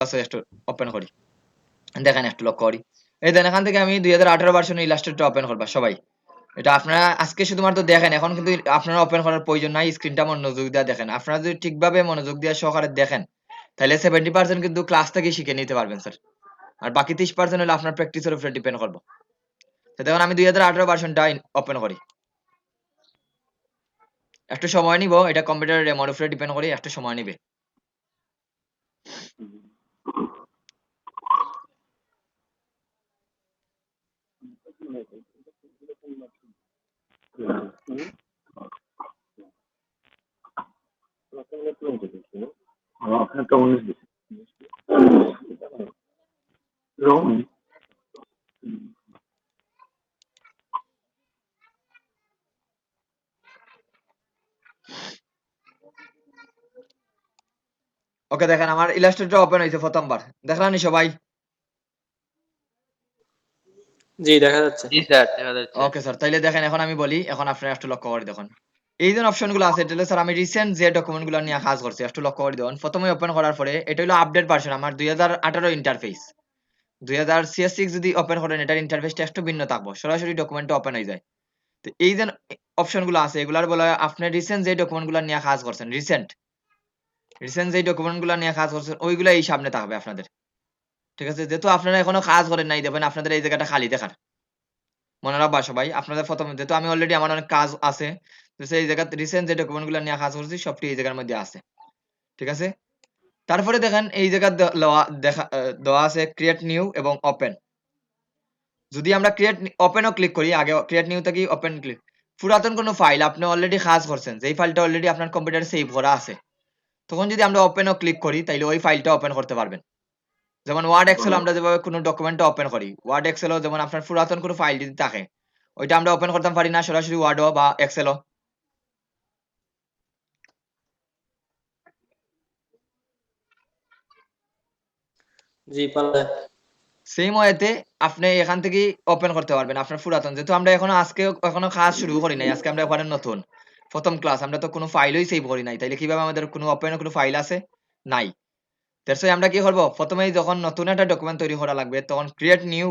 একটু ওপেন করি, দেখেন একটু লক্ষ্য করি। এই দেন এখান থেকে আমি 2018 ভার্সনের ইলাস্ট্রেটর ওপেন করবা সবাই। এটা আপনারা আজকে শুধুমাত্র দেখেন, এখন কিন্তু আপনারা ওপেন করার প্রয়োজন নাই, স্ক্রিনটা মনোযোগ দিয়ে দেখেন। আপনারা যদি ঠিকভাবে মনোযোগ দিয়ে সহকারে দেখেন তাহলে 70% কিন্তু ক্লাস থেকে শিখে নিতে পারবেন স্যার। আর বাকি 30% হলো আপনার প্র্যাকটিসের উপরে ডিপেন্ড করবো। তো দেখুন আমি 2018 ভার্সনটা ওপেন করি, একটু সময় নিব, এটা কম্পিউটারের র্যামের উপরে ডিপেন্ড করি, একটু সময় নিবে। ওকে দেখেন আমার ইলাস্ট্রেটর ওপেন হয়েছে প্রথমবার, দেখলাম নি সবাই? জি দেখা যাচ্ছে। জি স্যার, দেখা যাচ্ছে। ওকে স্যার, তাইলে দেখেন এখন আমি বলি, এখন আপনারা একটু লক্ষ্য করে দেখুন। এই যে অপশনগুলো আছে এটা হলো স্যার আমি রিসেন্ট যে ডকুমেন্টগুলো নিয়ে কাজ করছি, একটু লক্ষ্য করে দেখুন। প্রথমে ওপেন করার পরে এটা হলো আপডেট ভার্সন আমার 2018 ইন্টারফেস। 2000 CS6 যদি ওপেন করেন এটার ইন্টারফেসটা একটু ভিন্ন থাকবো, সরাসরি ডকুমেন্টটা ওপেন হয়ে যায়। তো এই যে অপশনগুলো আছে এগুলার বলা হয় আপনি রিসেন্ট যে ডকুমেন্টগুলো নিয়ে কাজ করছেন, রিসেন্ট যে ডকুমেন্টগুলো নিয়ে কাজ করছেন ওইগুলো এই সামনে থাকবে আপনাদের। ঠিক আছে, যেহেতু আপনারা এখনো কাজ করেন নাই দেখবেন আপনাদের এই জায়গাটা খালি দেখার। মনে রাখবা সবাই, আপনাদের প্রথম যেহেতু আমি অলরেডি আমার অনেক কাজ আছে, তো সেই জায়গাতে রিসেন্ট যে ডকুমেন্টগুলো নিয়ে কাজ করছি সবটি এই জায়গার মধ্যে আছে। ঠিক আছে, তারপরে দেখেন এই জায়গা দেওয়া আছে ক্রিয়েট নিউ এবং ওপেন। যদি আমরা ক্রিয়েট ওপেনও ক্লিক করি, আগে ক্রিয়েট নিউ থেকে ওপেন ক্লিক, পুরাতন কোনো ফাইল আপনি অলরেডি কাজ করছেন যেই ফাইলটা অলরেডি আপনার কম্পিউটারে সেভ করা আছে, তখন যদি আমরা ওপেনও ক্লিক করি তাহলে ওই ফাইলটা ওপেন করতে পারবেন। যেমন ওয়ার্ড এক্সেল আমরা যেভাবে কোনো ডকুমেন্টটা ওপেন করি, ওয়ার্ড এক্সেলও যেমন আপনার পুরাতন কোনো ফাইল যদি থাকে ওইটা আমরা ওপেন করতে পারি না সরাসরি ওয়ার্ডও বা এক্সেলও। জি পারলে। সেম ওয়েতে আপনি এখান থেকে ওপেন করতে পারবেন আপনার পুরাতন, যেহেতু আমরা এখনো কাজ শুরু করি নাই, আজকে আমরা এখানে নতুন প্রথম ক্লাস, আমরা তো কোনো ফাইলই সেভ করি নাই, তাইলে কিভাবে আমাদের কোনো ওপেন কোনো ফাইল আছে? নাই। দ্যাটস ওয়াই আমরা কি করব, প্রথমেই যখন নতুন একটা ডকুমেন্ট তৈরি করা লাগবে তখন ক্রিয়েট নিউ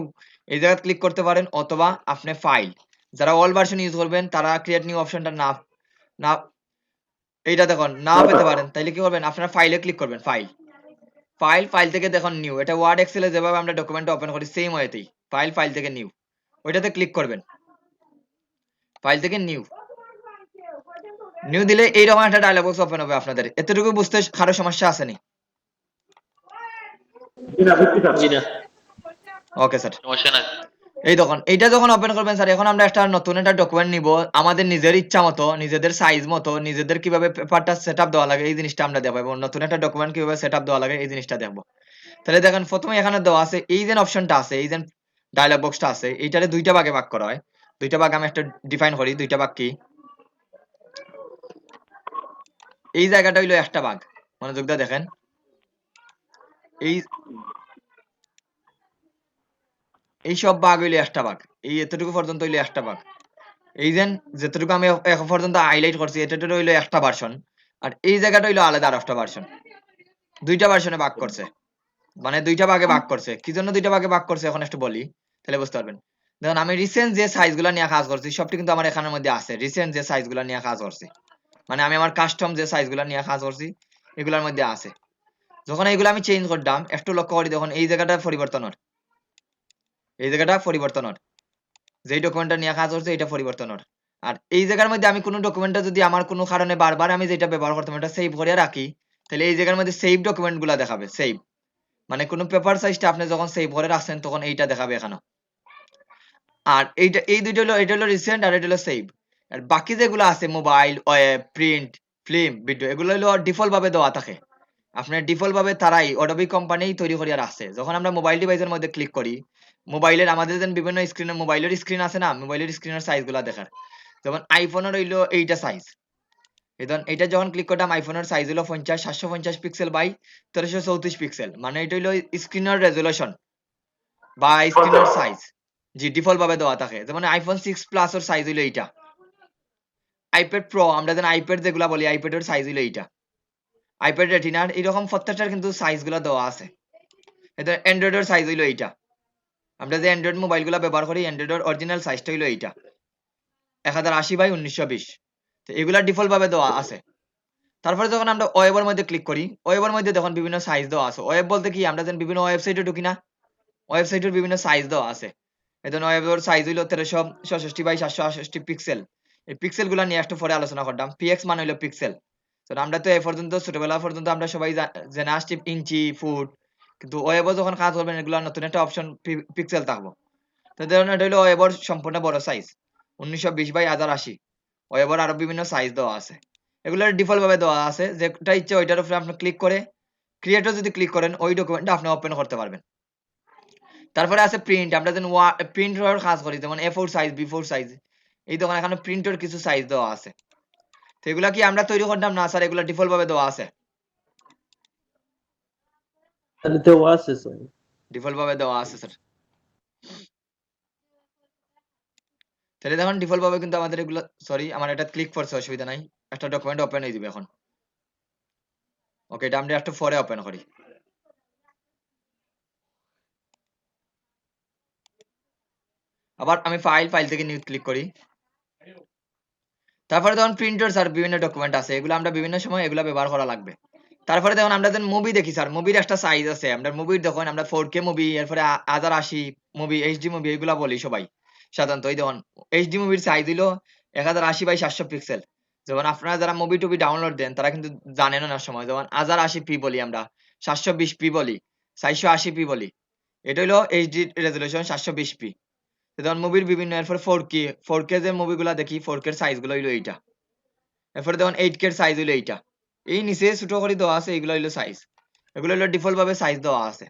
এই জায়গায় ক্লিক করতে পারেন, অথবা আপনি ফাইল, যারা অল ভার্সন ইউজ করবেন তারা ক্রিয়েট নিউ অপশনটা না না এইটা দেখুন না পেতে পারেন, তাইলে কি করবেন আপনারা ফাইলে ক্লিক করবেন, ফাইল থেকে দেখুন নিউ, এটা ওয়ার্ড এক্সেলে যেভাবে আমরা ডকুমেন্টটা ওপেন করি সেম ওয়েতেই ফাইল থেকে নিউ, ওইটাতে ক্লিক করবেন, ফাইল থেকে নিউ দিলে এইরকম একটা ডায়লগ বক্স ওপেন হবে আপনাদের। এতটুকু বুঝতে কারো সমস্যা আসেনি? জি না। ওকে স্যার, সমস্যা নাই। এই দেখুন এইটা যখন ওপেন করবেন স্যার, এখন আমরা একটা নতুন একটা ডকুমেন্ট নিব, আমাদের নিজের ইচ্ছা মতো নিজেদের সাইজ মতো নিজেদের কিভাবে পেপারটা সেটআপ দেওয়া লাগে এই জিনিসটা আমরা দেখবো, এবং নতুন একটা ডকুমেন্ট কিভাবে সেটআপ দেওয়া লাগে এই জিনিসটা দেখবো। তাহলে দেখেন প্রথমে এখানে দেওয়া আছে এই যে অপশনটা আছে, এই যে ডায়লগ বক্সটা আছে, এইটারে দুইটা ভাগে ভাগ করা হয়। দুইটা ভাগ আমি একটা ডিফাইন করি, দুইটা ভাগ কি, এই জায়গাটা হইলো একটা ভাগ, মনোযোগ দিয়ে দেখেন, এই এই সব ভাগ হইলো একটা ভাগ, এই এতটুকু পর্যন্ত হইলো একটা ভাগ। এই যে যতটুকু আমি এখন পর্যন্ত হাইলাইট করছি এটা হইলো একটা ভার্সন, আর এই জায়গাটা হইলো আলাদা আর একটা ভার্সন। দুইটা ভার্সনে ভাগ করছে, মানে দুইটা ভাগে ভাগ করছে। কি জন্য দুইটা ভাগে ভাগ করছে এখন একটু বলি, তাহলে বুঝতে পারবেন। দেখুন আমি রিসেন্ট যে সাইজগুলো নিয়ে কাজ করছি সবটি কিন্তু আমার এখানের মধ্যে আছে, রিসেন্ট যে সাইজগুলো নিয়ে কাজ করছি, মানে আমি আমার কাস্টম যে সাইজগুলো নিয়ে কাজ করছি এগুলোর মধ্যে আছে। যখন এইগুলো আমি চেঞ্জ করলাম একটু লক্ষ্য করি, দেখুন এই জায়গাটা পরিবর্তন হয়, এই জায়গাটা পরিবর্তন হয়, যেই ডকুমেন্টটা নিয়ে কাজ করছে এটা পরিবর্তন হয়। আর এই জায়গার মধ্যে আমি কোনো ডকুমেন্টটা যদি আমার কোনো কারণে বারবার আমি যেটা ব্যবহার করতাম এটা সেভ করে রাখি, তাহলে এই জায়গার মধ্যে সেভ ডকুমেন্ট গুলা দেখাবে, সেভ মানে কোনো পেপার সাইজটা আপনি যখন সেভ করে রাখছেন তখন এইটা দেখাবে এখানে। আর এইটা এই দুইটা হলো, এটা হলো রিসেন্ট আর এটা হলো সেভ। আর বাকি যেগুলো আছে mobile, web, print, film, video, এগুলো হলো ডিফল্ট ভাবে দেওয়া থাকে। আপনার ডিফল্ট ভাবে তারাই অডোবি কোম্পানি তৈরি করিয়া রাখছে। যখন আমরা মোবাইল ডিভাইসের মধ্যে ক্লিক করি, মোবাইলের আমাদের যেন বিভিন্ন স্ক্রিনে মোবাইলের স্ক্রিন আছে না, মোবাইলের স্ক্রিনের সাইজ গুলা দেখার, যেমন আইফোনের হইলো এইটা সাইজ, এখন এটা যখন ক্লিক করতাম আইফোনের সাইজ হলো 750 পিক্সেল বাই 1334 পিক্সেল, মানে এটা হইলো স্ক্রিনের রেজুলেশন বা স্ক্রিনের সাইজ। জি ডিফল্ট ভাবে দেওয়া থাকে, যেমন আইফোন 6 প্লাস এর সাইজ হইলো এইটা, আইপ্যাড প্রো আমরা যেন আইপ্যাড যেগুলা বলি আইপ্যাডের সাইজ হইলো এইটা, আইপ্যাড রেটিনার এরকম প্রত্যেকটার কিন্তু সাইজ গুলা দেওয়া আছে। এটা অ্যান্ড্রয়েডের সাইজ হইলো এইটা। আমরা যে অ্যান্ড্রয়েড মোবাইলগুলো ব্যবহার করি অ্যান্ড্রয়েডের অরিজিনাল সাইজটা হইলো এইটা 1080x1920। তো এগুলা ডিফল্ট ভাবে দেওয়া আছে। তারপরে যখন আমরা ওয়েবের মধ্যে ক্লিক করি ওয়েবের মধ্যে দেখুন বিভিন্ন সাইজ দেওয়া আছে। ওয়েব বলতে কি আমরা যেন বিভিন্ন ওয়েবসাইটে ঢুকি না, ওয়েবসাইটের বিভিন্ন সাইজ দেওয়া আছে। এই জন্য ওয়েবের সাইজ হইলো 1366x768 পিক্সেল। এই পিক্সেল গুলা নিয়ে একটু পরে আলোচনা করতাম। পিএক্স মানে হইলো পিক্সেল। তো আমরা তো এ পর্যন্ত ছোটবেলা পর্যন্ত আমরা সবাই জেনে আসছি ইঞ্চি ফুট, কিন্তু ওয়েবও যখন কাজ করবেন এগুলা নতুন একটা অপশন পিক্সেল থাকবো। তো ধরুন এটা হইলো ওয়েবর সম্পূর্ণ বড় সাইজ 1920x1080। ওয়েবর আরো বিভিন্ন সাইজ দেওয়া আছে। এগুলোর ডিফল্ট ভাবে দেওয়া আছে, যেটা ইচ্ছে ওইটার উপরে আপনি ক্লিক করে ক্রিয়েটর যদি ক্লিক করেন ওই ডকুমেন্টটা আপনি ওপেন করতে পারবেন। তারপরে আছে প্রিন্ট, আমরা যেন প্রিন্ট হওয়ার কাজ করি যেমন A4 সাইজ B4 সাইজ, এই দেখুন এখানে প্রিন্টের কিছু সাইজ দেওয়া আছে। তো এগুলা কি আমরা তৈরি করতাম না স্যার, এগুলা ডিফল্ট ভাবে দেওয়া আছে, তাহলে তো আছে স্যার। ডিফল্ট ভাবে দেওয়া আছে স্যার। তাহলে দেখুন ডিফল্ট ভাবে কিন্তু আমাদের এগুলো, সরি আমার এটা ক্লিক করছে অসুবিধা নাই, একটা ডকুমেন্ট ওপেন হয়ে যাবে এখন। ওকে, এটা আমরা একটু পরে ওপেন করি। আবার আমি ফাইল থেকে নিউ ক্লিক করি। তারপরে দেখুন প্রিন্টার স্যার বিভিন্ন ডকুমেন্ট আছে, এগুলো আমরা বিভিন্ন সময় এগুলো ব্যবহার করা লাগবে। তারপরে দেখুন আমরা যেন মুভি দেখি স্যার, মুভির একটা সাইজ আছে। আমরা মুভির দেখুন আমরা 4K মুভি, এরপরে 1080 মুভি, এইচডি মুভি এগুলা বলি সবাই সাধারণত। এই দেখুন এইচডি মুভির সাইজ হইলো 1080x700 পিক্সেল। যেমন আপনারা যারা মুভি টুবি ডাউনলোড দেন তারা কিন্তু জানেন না সময়, যেমন 1080p বলি আমরা, 720p বলি, 480p বলি। এটা হইলো এইচডি রেজলিউশন 720p। যেমন মুভির বিভিন্ন, এরপর 4K যে মুভিগুলা দেখি 4K এর সাইজ গুলো হইলো এইটা। এরপরে দেখুন 8K এর সাইজ হইলো এইটা। এই নিচে ছোট করে দেওয়া আছে, এগুলো হইলো সাইজ। এগুলো হইলো ডিফল্ট ভাবে সাইজ দেওয়া আছে।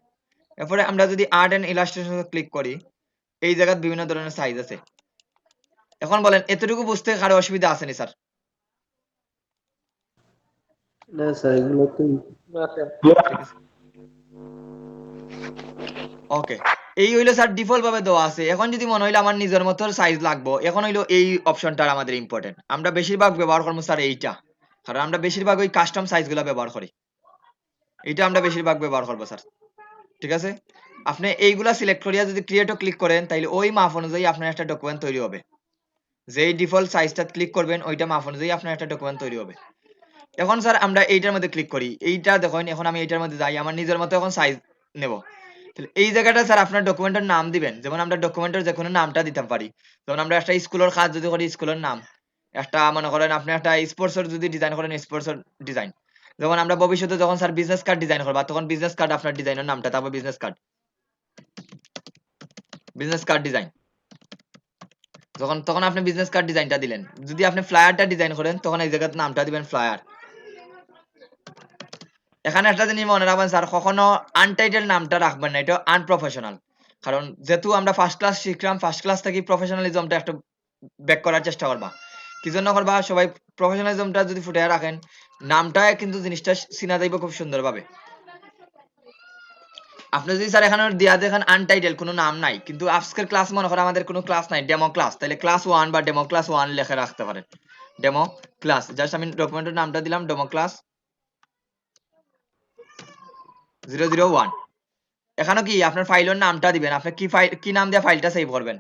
এরপরে আমরা যদি আর্ট এন্ড ইলাস্ট্রেশন ক্লিক করি এই জায়গায় বিভিন্ন ধরনের সাইজ আছে। এখন বলেন এতটুকু বুঝতে কারো অসুবিধা আছে নি স্যার? না স্যার এগুলো তো আছে। ঠিক আছে, ওকে। এই হইলো স্যার ডিফল্ট ভাবে দেওয়া আছে। এখন যদি মনে হইলো আমার নিজের মতো সাইজ লাগবো, এখন হইলো এই অপশনটা আমাদের ইম্পর্টেন্ট। আমরা বেশিরভাগ ব্যবহার করবো স্যার এইটা, কারণ আমরা বেশিরভাগ ওই কাস্টম সাইজ গুলা ব্যবহার করি। এটা আমরা বেশিরভাগ ব্যবহার করবো স্যার। ঠিক আছে, আপনি এইগুলা সিলেক্ট করিয়া যদি ক্রিয়েটও ক্লিক করেন তাইলে ওই মাপ অনুযায়ী আপনার একটা ডকুমেন্ট তৈরি হবে। যেই ডিফল্ট সাইজটা ক্লিক করবেন ওইটা মাপ অনুযায়ী আপনার একটা ডকুমেন্ট তৈরি হবে। এখন স্যার আমরা এইটার মধ্যে ক্লিক করি, এইটা দেখুন এখন আমি এইটার মধ্যে যাই, আমার নিজের মতো এখন সাইজ নেব। এই জায়গাটা স্যার আপনার ডকুমেন্টের নাম দিবেন, যেমন আমরা ডকুমেন্টের যে কোনো নামটা দিতে পারি। যেমন আমরা একটা স্কুলের কাজ যদি করি স্কুলের নাম, একটা মনে করেন আপনি একটা স্পোর্টসের যদি ডিজাইন করেন স্পোর্টসের ডিজাইন। যেমন আমরা ভবিষ্যতে যখন স্যার বিজনেস কার্ড ডিজাইন করবো তখন বিজনেস কার্ড আপনার ডিজাইনের নামটা তারপর বিজনেস কার্ড ডিজাইন, যখন তখন আপনি বিজনেস কার্ড ডিজাইনটা দিলেন। যদি আপনি ফ্লায়ারটা ডিজাইন করেন তখন এই জায়গাতে নামটা দিবেন ফ্লায়ার। এখানে একটা জিনিস মনে রাখবেন স্যার, কখনো আনটাইটেল নামটা রাখবেন না, এটা আনপ্রফেশনাল। কারণ যেহেতু আমরা ফার্স্ট ক্লাস শিখলাম, ফার্স্ট ক্লাস থেকে প্রফেশনালিজমটা একটু ব্যাক করার চেষ্টা করবা। কি জন্য করবা, সবাই প্রফেশনালিজমটা যদি ফুটিয়ে রাখেন নামটা কিন্তু জিনিসটা চিনা যাইব খুব সুন্দরভাবে। আপনি যদি স্যার এখানে দিয়া দেখেন আনটাইটেল কোনো নাম নাই, কিন্তু আজকের ক্লাস মনে করেন আমাদের কোনো ক্লাস নাই, ডেমো ক্লাস, তাহলে ক্লাস 1 বা ডেমো ক্লাস 1 লেখা রাখতে পারেন। ডেমো ক্লাস, জাস্ট আমি ডকুমেন্টের নামটা দিলাম ডেমো ক্লাস 001। এখানে কি আপনার ফাইলের নামটা দিবেন, আপনি কি ফাইল কি নাম দিয়ে ফাইলটা সেভ করবেন।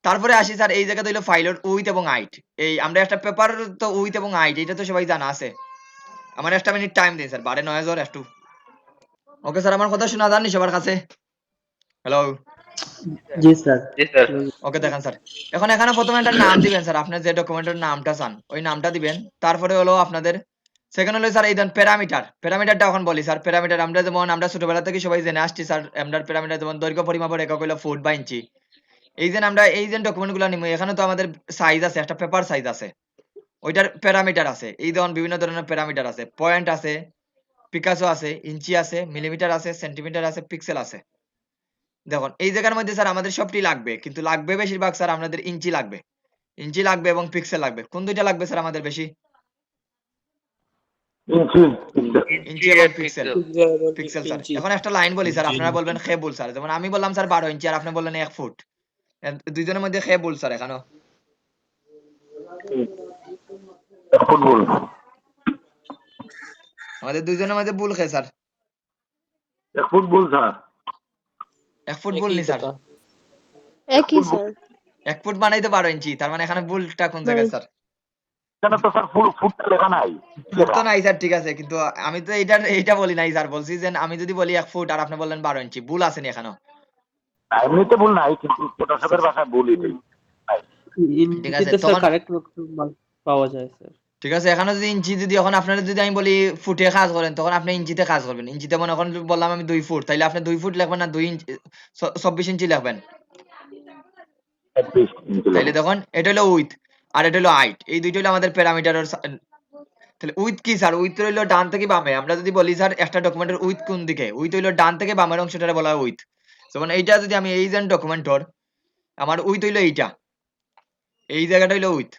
তারপরে আসি স্যার এই জায়গাতে হইলো ফাইলের উইথ এবং হাইট। এই আমরা একটা পেপার তো উইথ এবং হাইট এটা তো সবাই জানা আছে। আমার একটা মিনিট টাইম দিন স্যার, বাড়ে 9000 একটু। ওকে স্যার, আমার কথা শোনা যাননি সবার কাছে? হ্যালো? জি স্যার। ওকে দেখেন স্যার, এখন এখানে প্রথমে একটা নাম দিবেন স্যার, আপনার যে ডকুমেন্টের নামটা চান ওই নামটা দিবেন। তারপরে হলো আপনাদের সেকেন্ড হলো স্যার এই দেন প্যারামিটারটা এখন বলি স্যার। প্যারামিটার আমরা যেমন আমরা ছোটবেলা থেকে সবাই জেনে আসছি স্যার, আমরা প্যারামিটার যেমন দৈর্ঘ্য পরিমাপের একক হলো ফুট বা ইঞ্চি। এই যে আমরা এই যে ডকুমেন্টগুলো নিব এখানে তো আমাদের সাইজ আছে, একটা পেপার সাইজ আছে, ওইটার প্যারামিটার আছে। এই ধরুন বিভিন্ন ধরনের প্যারামিটার আছে, পয়েন্ট আছে, পিকাসো আছে, ইঞ্চি আছে, মিলিমিটার আছে, সেন্টিমিটার আছে, পিক্সেল আছে। দেখুন এই জায়গার মধ্যে স্যার আমাদের সবটি লাগবে, কিন্তু লাগবে বেশিরভাগ স্যার আমাদের ইঞ্চি লাগবে এবং পিক্সেল লাগবে। কোন দুইটা লাগবে স্যার আমাদের বেশি? ইঞ্চি এবং পিক্সেল। পিক্সেল স্যার, এখন একটা লাইন বলি স্যার, আপনারা বলবেন খে বল স্যার। যেমন আমি বললাম স্যার 12 ইঞ্চি আর আপনি বললেন 1 ফুট, দুইজনের মধ্যে খে বল স্যার এখানে। ফুটবল আমাদের দুইজনের মধ্যে ভুল খে স্যার। Football sir. 1 ফুট ভুল নি স্যার, একই স্যার 1 ফুট মানেই তো 12 ইঞ্চি, তার মানে এখানে ভুলটা কোন জায়গায় স্যার? এখানে তো স্যার ফুটটা লেখা নাই। ফুট তো নাই স্যার, ঠিক আছে, কিন্তু আমি তো এইটা বলি নাই স্যার, বলছি যে আমি যদি বলি 1 ফুট আর আপনি বললেন 12 ইঞ্চি, ভুল আছে নি এখানেও? এমনিতে ভুল নাই, কিন্তু ফটোশপের ভাষায় ভুলই নেই। ঠিক আছে, ইঞ্চিতে স্যার তখন কারেক্ট পাওয়া যায় স্যার। ঠিক আছে, এখানে যদি ইঞ্চি, যদি এখন আপনারা যদি আমি বলি ফুটে কাজ করেন, তখন আপনি ইঞ্চিতে কাজ করবেন। ইঞ্চিতে মনে করেন বললাম আমি 2 ফুট, তাইলে আপনি 2 ফুট লিখবেন না 2 ইঞ্চি 24 ইঞ্চি লিখবেন? 26 ইঞ্চি তাইলে লেখা। তখন এটা হলো উইথ আর এটা হলো হাইট, এই দুইটা হলো আমাদের প্যারামিটারের। তাহলে উইথ কি স্যার? উইথ হইলো ডান থেকে বামে। আমরা যদি বলি স্যার একটা ডকুমেন্টের উইথ কোন দিকে, উইথ হইলো ডান থেকে বামের অংশটারে বলা হয় উইথ। যেমন এইটা যদি আমি এই যে ডকুমেন্টর, আমার উইথ হইলো এইটা, এই জায়গাটা হইলো উইথ।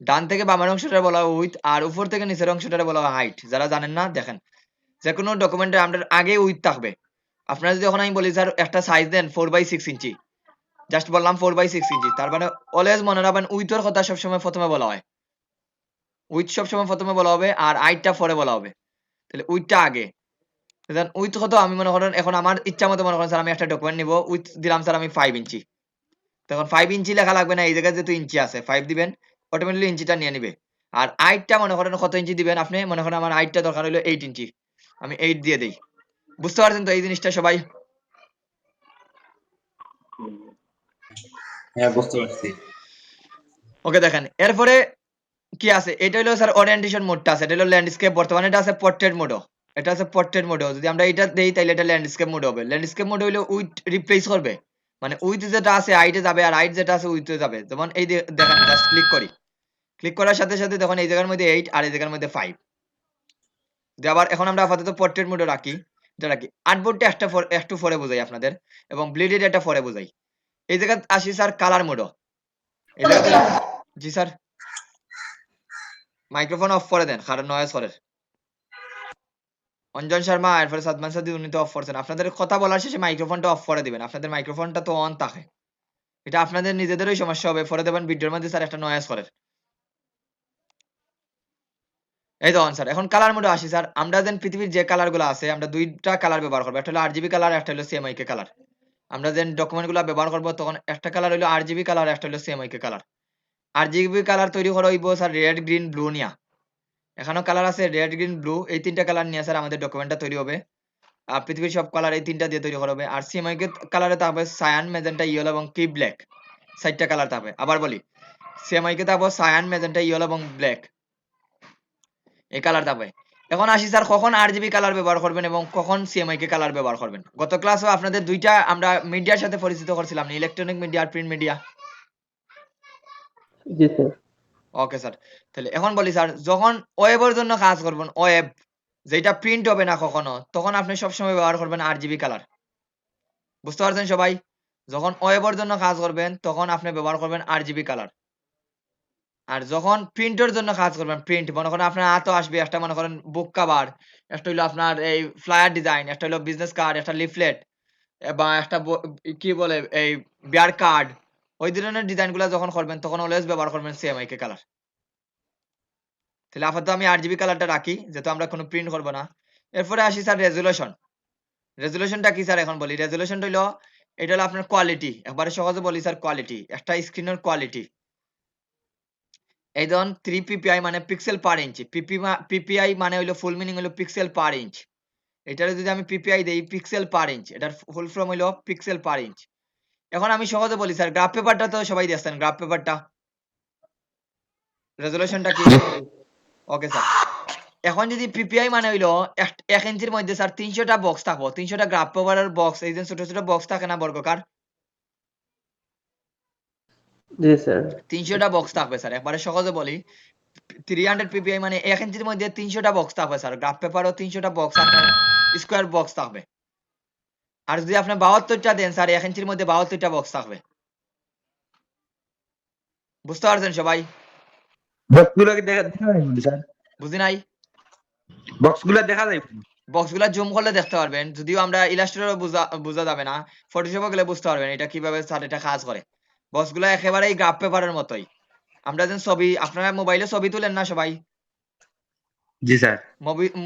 ডান থেকে বামের অংশটা বলা হয় উইথ, আর উপর থেকে নিচের অংশটা বলা হয় হাইট। যারা জানেন না দেখেন, যে কোনো ডকুমেন্টে আমাদের আগে উইথ থাকবে। আপনারা যদি এখন আমি বলি স্যার একটা সাইজ দেন 4/6 ইঞ্চি, জাস্ট বললাম 4/6 ইঞ্চি, তার মানে অলওয়েজ মনে রাখবেন উইথের কথা সবসময় প্রথমে বলা হয়। উইথ সবসময় প্রথমে বলা হবে আর হাইটটা পরে বলা হবে। তাহলে উইথটা আগে। দেন উইথ কত? আমি মনে করেন এখন আমার ইচ্ছা মতো মনে করেন স্যার আমি একটা ডকুমেন্ট নিব, উইথ দিলাম স্যার আমি 5 ইঞ্চি। তখন 5 ইঞ্চি লেখা লাগবে না, এই জায়গায় যেহেতু ইঞ্চি আছে 5 দিবেন, অটোমেটিক্যালি ইঞ্চিটা নিয়ে নিবে। আর হাইটটা মনে করেন কত ইঞ্চি দিবেন আপনি? মনে করেন আমার হাইটটা দরকার হলো 8 ইঞ্চি, আমি 8 দিয়ে দেই। বুঝতে পারছেন তো এই জিনিসটা সবাই? হ্যাঁ, বুঝতে পারছি। ওকে, দেখেন এরপরে কি আছে, এটা হলো স্যার ওরিয়েন্টেশন মোডটা আছে, এটা হলো ল্যান্ডস্কেপ। বর্তমানে এটা আছে পোর্ট্রেট মোডও, এটা আছে পোর্ট্রেট মোডও। যদি আমরা এটা দেই তাহলে এটা ল্যান্ডস্কেপ মোড হবে। ল্যান্ডস্কেপ মোড হইলো উইথ রিপ্লেস করবে, মানে উইথ যেটা আছে হাইটে যাবে আর হাইট যেটা আছে উইথে যাবে। যেমন এই দেখেন, জাস্ট ক্লিক করি, ক্লিক করার সাথে সাথে দেখুন এই জায়গার মধ্যে 8 আর এই জায়গার মধ্যে 5। যে আবার এখন আমরা আপাতত পোর্ট্রেট মোডে রাখি, এটা রাখি। আর্টবোর্ডটা একটু পরে বোঝাই আপনাদের, এবং ব্লিডেড এটা পরে বোঝাই। এই জায়গায় আসি স্যার কালার মোডও। এই জায়গাতে জি স্যার, মাইক্রোফোন অফ করে দেন কারণ নয়েজ করে। অঞ্জন শর্মা এরপরে সাদমান সাদি উনি তো অফ করছেন। আপনাদের কথা বলার শেষে মাইক্রোফোনটা অফ করে দিবেন, আপনাদের মাইক্রোফোনটা তো অন থাকে। এটা আপনাদের নিজেদেরই সমস্যা হবে, পরে দেবেন ভিডিওর মধ্যে স্যার একটা নয়েজ করে। এই তো স্যার, এখন কালার মোডে আসি স্যার। আমরা যেন পৃথিবীর যে কালার গুলো আছে, আমরা দুইটা কালার ব্যবহার করবো, একটা হলো আরজিবি কালার, একটা হলো সিএমআইকে কালার। আমরা যেন ডকুমেন্ট গুলো ব্যবহার করবো, তখন একটা কালার হলো আরজিবি কালার, একটা হলো সিএমআইকে কালার। আরজিবি কালার তৈরি করা হইব স্যার রেড, গ্রিন, ব্লু নিয়া। এখানেও কালার আছে রেড, গ্রিন, ব্লু, এই তিনটা কালার নিয়ে স্যার আমাদের ডকুমেন্টটা তৈরি হবে। আর পৃথিবীর সব কালার এই তিনটা দিয়ে তৈরি করা হবে। আর সিএমআইকে কালারে থাকবে সায়ান, মেজেন্টা, ইয়েলো এবং কি ব্ল্যাক, 4টা কালার থাকবে। আবার বলি, সিএমআইকে থাকবে সায়ান, মেজেন্টা, ইয়েলো এবং ব্ল্যাক, এই কালার থাকবে। এখন আসি স্যার কখন আরজিবি কালার ব্যবহার করবেন এবং কখন সিএমআইকে কালার ব্যবহার করবেন। গত ক্লাসেও আপনাদের দুইটা আমরা মিডিয়ার সাথে পরিচিত করছিলাম, ইলেকট্রনিক মিডিয়া আর প্রিন্ট মিডিয়া। জি স্যার। ওকে স্যার, তাহলে এখন বলি স্যার, যখন ওয়েবের জন্য কাজ করবেন, ওয়েব যেটা প্রিন্ট হবে না কখনো, তখন আপনি সবসময় ব্যবহার করবেন আরজিবি কালার। বুঝতে পারছেন সবাই? যখন ওয়েবের জন্য কাজ করবেন তখন আপনি ব্যবহার করবেন আরজিবি কালার। আর যখন প্রিন্টের জন্য কাজ করবেন, প্রিন্ট মনে করেন আপনার হাতে আসবে একটা, মনে করেন বুক কভার, একটা হইলো আপনার এই ফ্লায়ার ডিজাইন, একটা হইলো বিজনেস কার্ড, একটা লিফলেট, বা একটা কি বলে এই বিয়ার কার্ড, ওই ধরনের ডিজাইন গুলো যখন করবেন তখন অলওয়েজ ব্যবহার করবেন সিএমআইকে কালার। তাহলে আপাতত আমি আরজিবি কালারটা রাখি, যেহেতু আমরা কোনো প্রিন্ট করবো না। এরপরে আসি স্যার রেজুলেশন। রেজুলেশনটা কি স্যার এখন বলি। রেজুলেশনটা হইলো, এটা হলো আপনার কোয়ালিটি। একবারে সহজে বলি স্যার, কোয়ালিটি, একটা স্ক্রিনের কোয়ালিটি। এই ধরুন 3 পিপিআই মানে পিক্সেল পার ইঞ্চ। পিপিআই মানে হইলো ফুল মিনিং হইলো পিক্সেল পার ইঞ্চ। এটারে যদি আমি পিপিআই দেই পিক্সেল পার ইঞ্চ, এটার ফুল ফর্ম হইলো পিক্সেল পার ইঞ্চ। এখন আমি সহজে বলি স্যার, গ্রাফ পেপারটা তো সবাই দেখছেন, গ্রাফ পেপারটা রেজুলেশনটা কি? ওকে স্যার, এখন যদি পিপিআই মানে হইলো 1 ইঞ্চির মধ্যে স্যার 300টা বক্স থাকবো, 300টা গ্রাফ পেপারের বক্স, এই যে ছোট ছোট বক্স থাকে না বর্গকার, জি স্যার। 300টা বক্স থাকবে স্যার। একবারে সহজে বলি, 300 পিপিআই মানে 1 ইঞ্চির মধ্যে 300টা বক্স থাকবে স্যার। গ্রাফ পেপারও 300টা বক্স আপনার স্কোয়ার বক্স থাকবে। আর যদি আপনি 72টা দেন স্যার, 1 ইঞ্চির মধ্যে 72টা বক্স থাকবে। বুঝতে পারছেন সবাই? বক্সগুলো কি দেখা দেখা যায় স্যার? বুঝি নাই? বক্সগুলো দেখা যায়? বক্সগুলা জুম করলে দেখতে পারবেন, যদিও আমরা ইলাস্ট্রেটরে বোঝা যাবে না, ফটোশপে গেলে বুঝতে পারবেন এটা কিভাবে স্যার এটা কাজ করে। বক্সগুলা একেবারেই গ্রাফ পেপারের মতোই। আমরা যেন ছবি, আপনারা মোবাইলে ছবি তুলেন না সবাই, জি স্যার।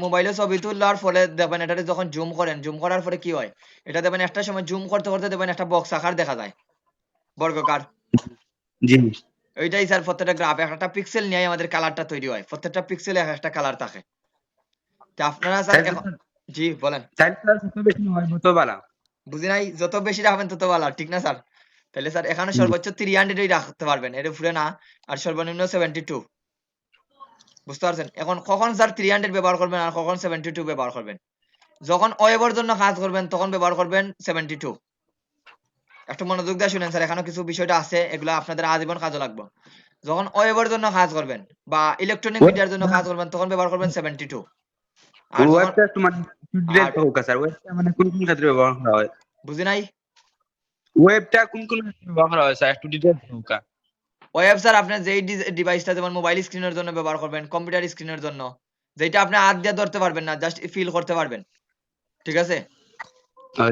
মোবাইলে ছবি তোলার ফলে দেখবেন এটাতে যখন জুম করেন, জুম করার পরে কি হয়, এটা দেখবেন একটা সময় জুম করতে করতে দেখবেন একটা বক্স আকার দেখা যায়, বর্গাকার। জি ওইটাই স্যার প্রত্যেকটা গ্রাফ একটা পিক্সেল নিয়ে আমাদের কালারটা তৈরি হয়, প্রত্যেকটা পিক্সেলে এক একটা কালার থাকে। তা আপনারা স্যার স্যার, এখন জি বলেন। সাইজ যত বেশি হয় তত ভালো। বুঝি নাই, যত বেশি রাখবেন তত ভালো, ঠিক না স্যার? তাহলে স্যার এখানে সর্বোচ্চ 300 রাখতে পারবেন, এর উপরে না। আর সর্বনিম্ন 72, বুঝতে পারছেন? এখন কখন স্যার 300 ব্যবহার করবেন আর কখন 72 ব্যবহার করবেন? যখন ওয়েবের জন্য কাজ করবেন তখন ব্যবহার করবেন 72। একটু মনোযোগ দিয়ে শুনেন স্যার, এখানে কিছু বিষয়টা আছে, এগুলো আপনাদের আজীবন কাজে লাগবে। যখন ওয়েবের জন্য কাজ করবেন বা ইলেকট্রনিক মিডিয়ার জন্য কাজ করবেন তখন ব্যবহার করবেন 72। আর যখন ওয়েবটা তো মানে আর হোক স্যার, ওয়েবটা মানে কোন কোন ক্ষেত্রে ব্যবহার করা হয়? বুঝি নাই। ওয়েবটা কোন কোন ক্ষেত্রে ব্যবহার করা হয় স্যার, একটু ডিটেইলস হোক। ওয়েব স্যার আপনার যেই ডিভাইসটা যেমন মোবাইল স্ক্রিনের জন্য ব্যবহার করবেন, কম্পিউটার স্ক্রিনের জন্য, যেটা আপনি হাত দিয়ে ধরতে পারবেন না, জাস্ট ফিল করতে পারবেন, ঠিক আছে?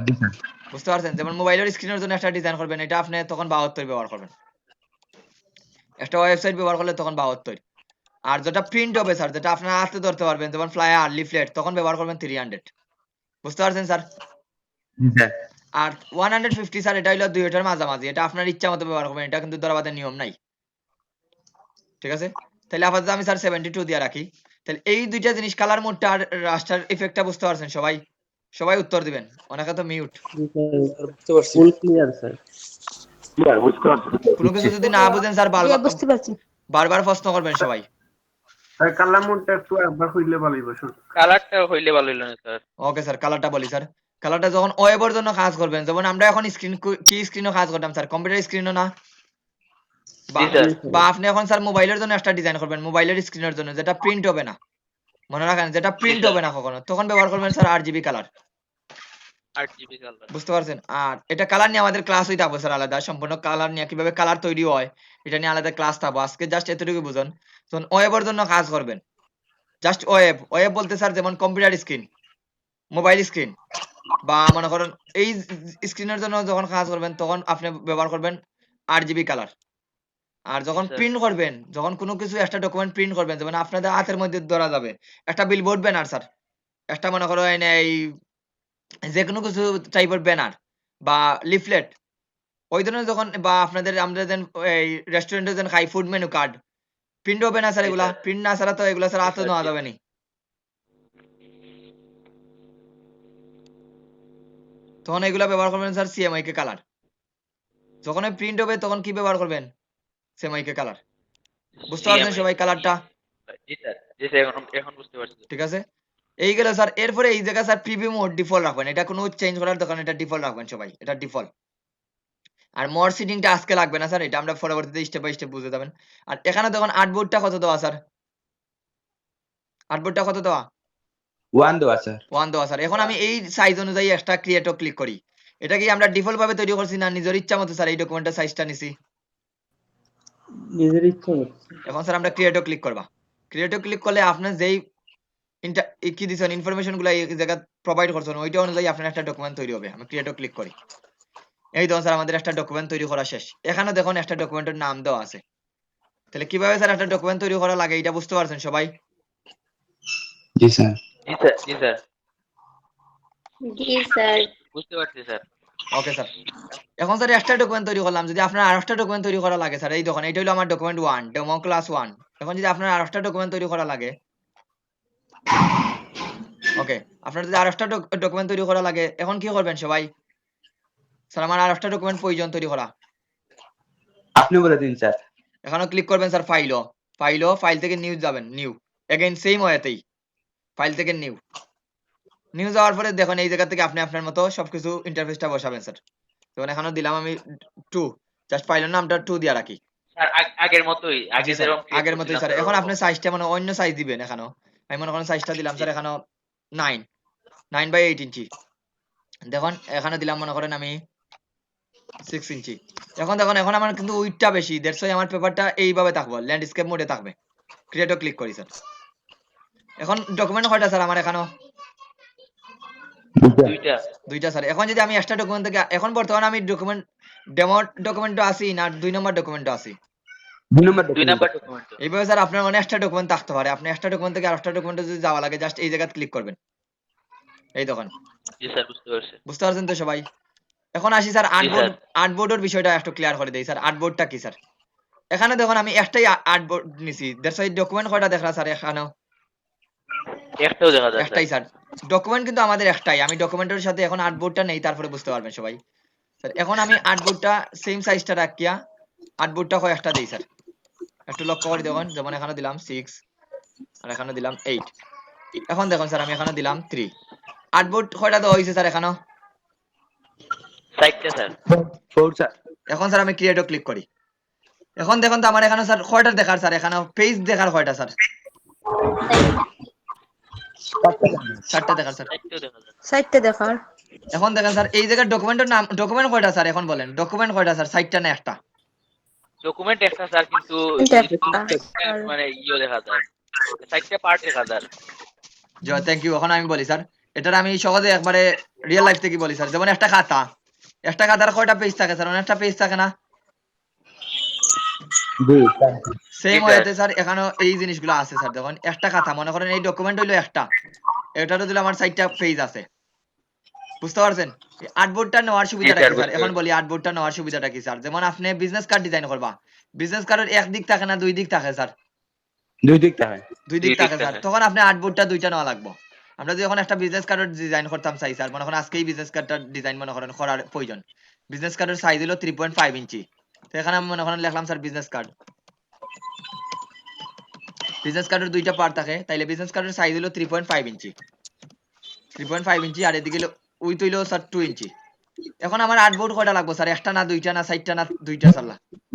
জি স্যার। বুঝতে পারছেন? যেমন মোবাইলের স্ক্রিনের জন্য একটা ডিজাইন করবেন, এটা আপনি তখন 72 ব্যবহার করবেন। একটা ওয়েবসাইট ব্যবহার করলে তখন 72। আর যেটা প্রিন্ট হবে স্যার, যেটা আপনার হাতে ধরতে পারবেন, যেমন ফ্লায়ার, লিফলেট, তখন ব্যবহার করবেন 300। বুঝতে পারছেন স্যার? জি স্যার। আর 150 স্যার, এটা হলো দুইটার মাঝামাঝি, এটা আপনার ইচ্ছা মতো ব্যবহার করবেন, এটা কিন্তু ধরাবাঁধের নিয়ম নাই, ঠিক আছে? তাহলে আপাতত আমি স্যার 72 দিয়ে রাখি। তাহলে এই দুইটা জিনিস, কালার মোডটা আর রাস্টার ইফেক্টটা বুঝতে পারছেন সবাই? সবাই উত্তর দিবেন, অনেকে তো মিউট। জি sir, full clear sir. Clear বুঝতে পারছি। কোনো কিছু যদি না বুঝেন স্যার জি বুঝতে পারছি। বারবার প্রশ্ন করবেন সবাই। কালার মোডটা একটু একবার হইলে ভালো হইব শুন। কালারটা হইলে ভালো হইলো না স্যার। ওকে স্যার, কালারটা বলি স্যার। কালারটা যখন ওয়েবের জন্য কাজ করবেন, যেমন আমরা এখন স্ক্রিন, কি স্ক্রিনও কাজ করতাম স্যার, কম্পিউটার স্ক্রিনও না? বা জি স্যার। বা আপনি এখন স্যার মোবাইলের জন্য একটা ডিজাইন করবেন, মোবাইলের স্ক্রিনের জন্য, যেটা প্রিন্ট হবে না, মনে রাখেন, যেটা প্রিন্ট স্যার। হবে না কখনো, তখন ব্যবহার করবেন sir RGB colour. 8 GB colour. বুঝতে পারছেন? আর এটা কালার নিয়ে আমাদের ক্লাস হইতে হবে স্যার আলাদা, সম্পূর্ণ কালার নিয়ে, কিভাবে কালার তৈরি হয় এটা নিয়ে আলাদা ক্লাস থাকবে। আজকে জাস্ট এতটুকু বুঝুন। যখন ওয়েবের জন্য কাজ করবেন, জাস্ট ওয়েব বলতে স্যার যেমন কম্পিউটার স্ক্রিন, মোবাইল স্ক্রিন, বা মনে করেন এই স্ক্রিনের জন্য যখন কাজ করবেন তখন আপনি ব্যবহার করবেন RGB কালার। আর যখন স্যার। প্রিন্ট করবেন, যখন কোনো কিছু একটা ডকুমেন্ট প্রিন্ট করবেন, যেমন আপনাদের হাতের মধ্যে ধরা যাবে একটা বিলবোর্ড ব্যানার স্যার, একটা মনে করেন এই যে কোনো কিছু টাইপের ব্যানার বা লিফলেট, ওই ধরনের যখন, বা আপনাদের আমরা যেন এই রেস্টুরেন্টে যেন খাই ফুড মেনু কার্ড, প্রিন্ট হবে না স্যার, জি এগুলা স্যার। প্রিন্ট না ছাড়া তো এগুলা স্যার জি হাতে স্যার, নেওয়া জি। যাবে না। তখন এগুলা ব্যবহার করবেন স্যার CMYK কালার। যখন প্রিন্ট হবে তখন কি ব্যবহার করবেন? CMYK colour. বুঝতে পারছেন CMI সবাই কালারটা? জি স্যার। জি স্যার, এখন এখন বুঝতে পারছি। ঠিক আছে? এই গেল স্যার। এরপরে এই জায়গায় স্যার প্রিভিউ মোড ডিফল্ট রাখবেন, এটা কোনো চেঞ্জ করার দরকার নেই, এটা ডিফল্ট রাখবেন সবাই, এটা ডিফল্ট। আর মোড সেটিংটা আজকে লাগবে না স্যার, এটা আমরা পরবর্তীতে স্টেপ বাই স্টেপ বুঝে যাবেন। আর এখানে দেখুন আর্টবোর্ডটা কত দেওয়া স্যার, আর্টবোর্ডটা কত দেওয়া? 1 দেওয়া স্যার। 1 দেওয়া স্যার। এখন আমি এই সাইজ অনুযায়ী একটা ক্রিয়েটও ক্লিক করি। এটা কি আমরা ডিফল্ট ভাবে তৈরি করছি না নিজের ইচ্ছা মতো স্যার এই ডকুমেন্টের সাইজটা নিছি? নিজের ইচ্ছা মতো স্যার। এখন স্যার আমরা ক্রিয়েটও ক্লিক করবা। ক্রিয়েটও ক্লিক করলে আপনার যেই কি দিছেন ইনফরমেশন গুলো এই জায়গা প্রোভাইড করছেন, ওইটা অনুযায়ী আপনার একটা ডকুমেন্ট তৈরি হবে। আমি ক্রিয়েটও ক্লিক করি। এই দেখুন স্যার আমাদের একটা ডকুমেন্ট তৈরি করা শেষ। এখানে দেখুন একটা ডকুমেন্টের নাম দেওয়া আছে। তাহলে কিভাবে স্যার একটা ডকুমেন্ট তৈরি করা লাগে এটা বুঝতে পারছেন সবাই? জি স্যার। জি স্যার। জি স্যার। জি স্যার। বুঝতে পারছি স্যার। Okay sir. এখন স্যার একটা ডকুমেন্ট তৈরি করলাম, যদি আপনার আরেকটা ডকুমেন্ট তৈরি করা লাগে স্যার, এই দেখুন এটা হলো আমার ডকুমেন্ট 1, ডেমো ক্লাস 1। এখন যদি আপনার আরেকটা ডকুমেন্ট তৈরি করা লাগে, ওকে, আপনার যদি আরেকটা ডকুমেন্ট তৈরি করা লাগে, এখন কি করবেন সবাই? স্যার আমার আরেকটা ডকুমেন্ট প্রয়োজন তৈরি করা। আপনি বলে দিন স্যার। এখানে ক্লিক করবেন স্যার ফাইল থেকে নিউ যাবেন, নিউ, এগেইন সেম ওয়েতেই ফাইল থেকে নিউ যাওয়ার পরে দেখুন এই জায়গা থেকে আপনি আপনার মতো সবকিছু ইন্টারফেসটা বসাবেন স্যার। যেমন এখানে দিলাম আমি 2, জাস্ট ফাইলের নামটা 2 দিয়ে রাখি। স্যার আগের মতোই, জি আগে স্যার, যেরকম ক্রিয়েট আগের মতোই করছিলাম স্যার। স্যার এখন ওরকম। আপনি সাইজটা মানে অন্য সাইজ দিবেন। এখানেও আমি মনে করেন সাইজটা দিলাম জি। স্যার এখানেও 9/8 ইঞ্চি। দেখুন এখানে দিলাম মনে করেন আমি 6 ইঞ্চি। এখন দেখুন এখন আমার কিন্তু উইডথটা বেশি, দ্যাটস ওয়াই আমার পেপারটা এইভাবে থাকবে, ল্যান্ডস্কেপ মোডে থাকবে। ক্রিয়েটও ক্লিক করি স্যার। এখন ডকুমেন্ট কয়টা স্যার আমার এখানেও? দুইটা। দুইটা স্যার। এখন যদি আমি এক্সট্রা ডকুমেন্ট থেকে, এখন বর্তমানে আমি ডকুমেন্ট ডেমো ডকুমেন্টও আছি না 2 নম্বর ডকুমেন্টও আছি? 2 নম্বর দুই document। Number document. এইভাবে স্যার আপনার মানে একটা ডকুমেন্ট থাকতে পারে, আপনি একটা ডকুমেন্ট থেকে আরেকটা ডকুমেন্টে যদি যাওয়া লাগে জাস্ট এই জায়গায় ক্লিক করবেন, এই দেখুন। জি স্যার, বুঝতে পারছি। বুঝতে পারছেন তো সবাই? এখন আসি স্যার জি স্যার। আর্টবোর্ডের বিষয়টা একটু ক্লিয়ার করে দেই স্যার। আর্টবোর্ডটা কি স্যার? এখানে দেখুন আমি একটাই আর্টবোর্ড নিছি, দ্যাটস ওয়াই ডকুমেন্ট কয়টা দেখলা স্যার এখানেও? একটাও দেখা যায় স্যার। একটাই স্যার। ডকুমেন্ট কিন্তু আমাদের একটাই, আমি ডকুমেন্টের সাথে এখন আর্টবোর্ডটা নেই, তারপরে বুঝতে পারবেন সবাই। স্যার এখন আমি আর্টবোর্ডটা সেম সাইজটা রাখিয়া আর্টবোর্ডটা কয়েকটা দেই স্যার, একটু লক্ষ্য করে দেখুন। যেমন এখানে দিলাম 6 আর এখানে দিলাম 8। এখন দেখুন স্যার আমি এখানে দিলাম 3। আর্টবোর্ড কয়টা দেওয়া হয়েছে স্যার এখানেও? 4টা স্যার। 4 স্যার। এখন স্যার আমি ক্রিয়েটও ক্লিক করি। এখন দেখুন তো আমার এখানে স্যার কয়টা দেখার স্যার, এখানে পেজ দেখার কয়টা স্যার? 4টা দেখার স্যার। 4টাও দেখা যায়। সাইডটা দেখার এখন দেখেন স্যার এই জায়গার ডকুমেন্টের নাম, ডকুমেন্ট কয়টা স্যার এখন বলেন? ডকুমেন্ট কয়টা স্যার, 4টা না একটা? ডকুমেন্ট একটা স্যার, কিন্তু মানে দেখা যায়, 4টা পার্ট দেখা যায়। জয়, থ্যাংক ইউ। এখন আমি বলি স্যার, এটার আমি সহজে একবারে রিয়েল লাইফ থেকে বলি স্যার। যেমন একটা খাতা, একটা খাতার কয়টা পেজ থাকে স্যার? অনেকটা পেজ থাকে না? জি স্যার। সেম জি, ওয়েতে স্যার এখানেও এই জিনিসগুলো আছে স্যার। দেখুন একটা খাতা, মনে করেন এই ডকুমেন্ট হইলো একটা, এটারও দিলে আমার 4টা পেজ আছে। বুঝতে পারছেন? আর্টবোর্ডটা নেওয়ার জি সুবিধাটা স্যার, কি স্যার? বুঝতে এখন পারছি। বলি আর্টবোর্ডটা নেওয়ার সুবিধাটা কি স্যার? যেমন আপনি বিজনেস কার্ড ডিজাইন করবা, বিজনেস কার্ডের এক দিক থাকে না দুই দিক থাকে স্যার? 2 দিক থাকে। দুই দিক দুই দিক থাকে স্যার। থাকে। তখন আপনি আর্টবোর্ডটা দুইটা নেওয়া লাগবে। আমরা যখন একটা বিজনেস কার্ডের ডিজাইন করতাম চাই স্যার, মনে করেন আজকেই বিজনেস কার্ডটার ডিজাইন মনে করেন করার প্রয়োজন। বিজনেস কার্ডের সাইজ হলো 3.5 ইঞ্চি। তো এখানে আমি মনে করেন লিখলাম স্যার বিজনেস কার্ড। বিজনেস কার্ডের দুইটা পার্ট থাকে, তাইলে বিজনেস কার্ডের সাইজ হলো 3.5 ইঞ্চি। 3.5 ইঞ্চি আর এদিকে হলো উইথ হইলো স্যার 2 ইঞ্চি। এখন আমার আর্টবোর্ড কয়টা লাগবে স্যার? একটা না দুইটা না 4টা না দুইটা স্যার?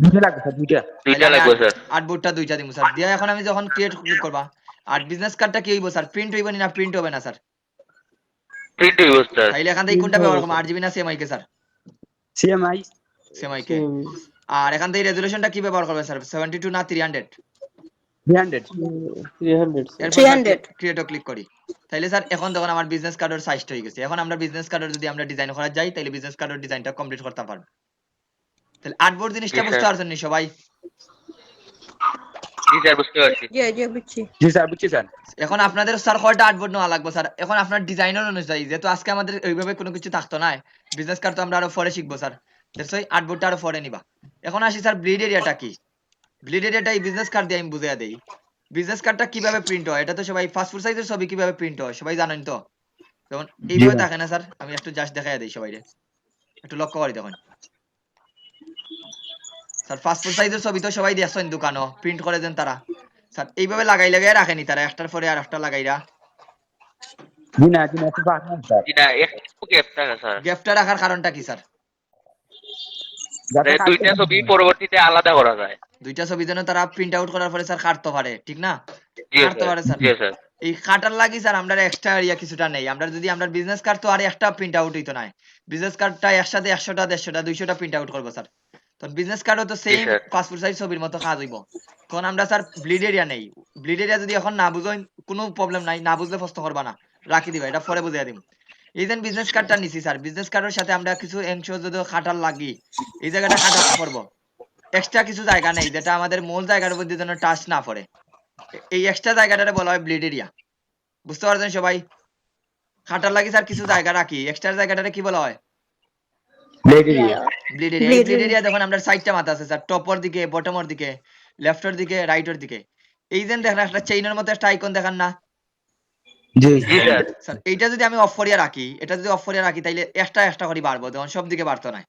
দুইটা লাগবে স্যার, দুইটা। তাহলে দুইটা আমি লাগবে স্যার। আর্টবোর্ডটা দুইটা দিব স্যার। দিয়া এখন আমি যখন ক্রিয়েট ক্লিক করবা, আর বিজনেস কার্ডটা কি হইব স্যার? প্রিন্ট হইব না প্রিন্ট হবে না স্যার? প্রিন্ট হইব স্যার। তাইলে এখান থেকে কোনটা ব্যবহার করবো, আরজিবি না সিএমআই কে স্যার? সিএমআই। সিএমআই কে। আর এখান থেকে রেজুলেশনটা কি ব্যবহার করবে স্যার? 72 না 300? 300। 300 স্যার। এরপর 300 ক্রিয়েটও ক্লিক করি। তাইলে স্যার এখন দেখুন আমার বিজনেস কার্ডের সাইজটা হয়ে গেছে। এখন আমরা বিজনেস কার্ডের যদি আমরা ডিজাইন করা যাই, তাহলে বিজনেস কার্ডের ডিজাইনটা কমপ্লিট করতে পারবো। তাহলে আর্টবোর্ড জিনিসটা জি বুঝতে স্যার। পারছেন নি সবাই? জি স্যার, বুঝতে পারছি। জি জি বুঝছি জি স্যার, বুঝছি স্যার। এখন আপনাদের স্যার কয়টা আর্টবোর্ড নেওয়া লাগবে স্যার? এখন আপনার ডিজাইনের অনুযায়ী, যেহেতু আজকে আমাদের ওইভাবে কোনো কিছু থাকতো না, বিজনেস কার্ড তো আমরা আরো পরে শিখবো স্যার, দ্যাটস ওয়াই আর্টবোর্ডটা আরো পরে নিবা। এখন আসি স্যার ব্লিড এরিয়াটা কি? ব্লিড এরিয়াটা এই বিজনেস কার্ড দিয়ে আমি বুঝিয়ে দেই। বিজনেস কার্ডটা কিভাবে প্রিন্ট হয়, এটা তো সবাই পাসপোর্ট সাইজের ছবি কিভাবে প্রিন্ট হয় সবাই জানেন তো? যেমন জি এইভাবে স্যার। থাকে না স্যার? আমি একটু জাস্ট দেখাই দেই সবাইকে, একটু লক্ষ্য করে দেখুন স্যার। পাসপোর্ট সাইজের ছবি তো সবাই দেখছেন দোকানও প্রিন্ট করে দেন তারা স্যার, এইভাবে লাগাই লাগাই রাখেনি তারা, একটার পরে আর একটা লাগাইরা। জি না, জি না, একটু পাঠান স্যার। জি না, একটু গ্যাপ থাকে স্যার। গ্যাপটা রাখার কারণটা কি স্যার? যাতে কাটতে দুইটা ছবি পরবর্তীতে আলাদা করা যায়। দুইটা ছবি যেন তারা প্রিন্ট আউট করার পরে স্যার কাটতে পারে, ঠিক না? জি কাটতে স্যার। পারে স্যার। জি স্যার। এই কাটার লাগি স্যার আমরা এক্সট্রা এরিয়া কিছুটা নেই। আমরা যদি আমরা বিজনেস কার্ড তো আর একটা প্রিন্ট আউট হইতো না, বিজনেস কার্ডটা একসাথে 100টা 150টা 200টা প্রিন্ট আউট করবো স্যার। তো বিজনেস কার্ডও তো জি সেম স্যার। পাসপোর্ট সাইজ ছবির মতো কাজ হইব। কারণ আমরা স্যার ব্লিড এরিয়া নেই। ব্লিড এরিয়া যদি এখন না বুঝেন কোনো প্রবলেম নাই, না বুঝলে প্রশ্ন করবা না, রাখি দিবা, এটা পরে বুঝিয়ে দিম। এই যে বিজনেস কার্ডটা নিছি স্যার, বিজনেস কার্ডের সাথে আমরা কিছু অংশ যদি কাটার লাগি, এই জায়গাটা কাটা পড়বো। এক্সট্রা কিছু জায়গা নেই যেটা আমাদের মূল জায়গার মধ্যে যেন টাচ না পড়ে, এই এক্সট্রা জায়গাটারে বলা হয় ব্লিড এরিয়া। বুঝতে পারছেন সবাই? কাটার লাগি স্যার কিছু জায়গা রাখি, এক্সট্রা জায়গাটারে কি বলা হয়? Blade area. Bleed area. এই ব্লিড এরিয়া দেখুন আমরা 4টা মাথা আছে স্যার, টপর দিকে, বটমের দিকে, লেফটের দিকে, রাইটের দিকে। এই যে দেখেন একটা চেইনের মতো একটা আইকন দেখান না জি জি স্যার। স্যার? এইটা যদি আমি অফ করিয়া রাখি, এটা যদি অফ করিয়া রাখি, তাইলে একটা একটা করে বাড়বো, দেখুন সব দিকে বাড়তো না,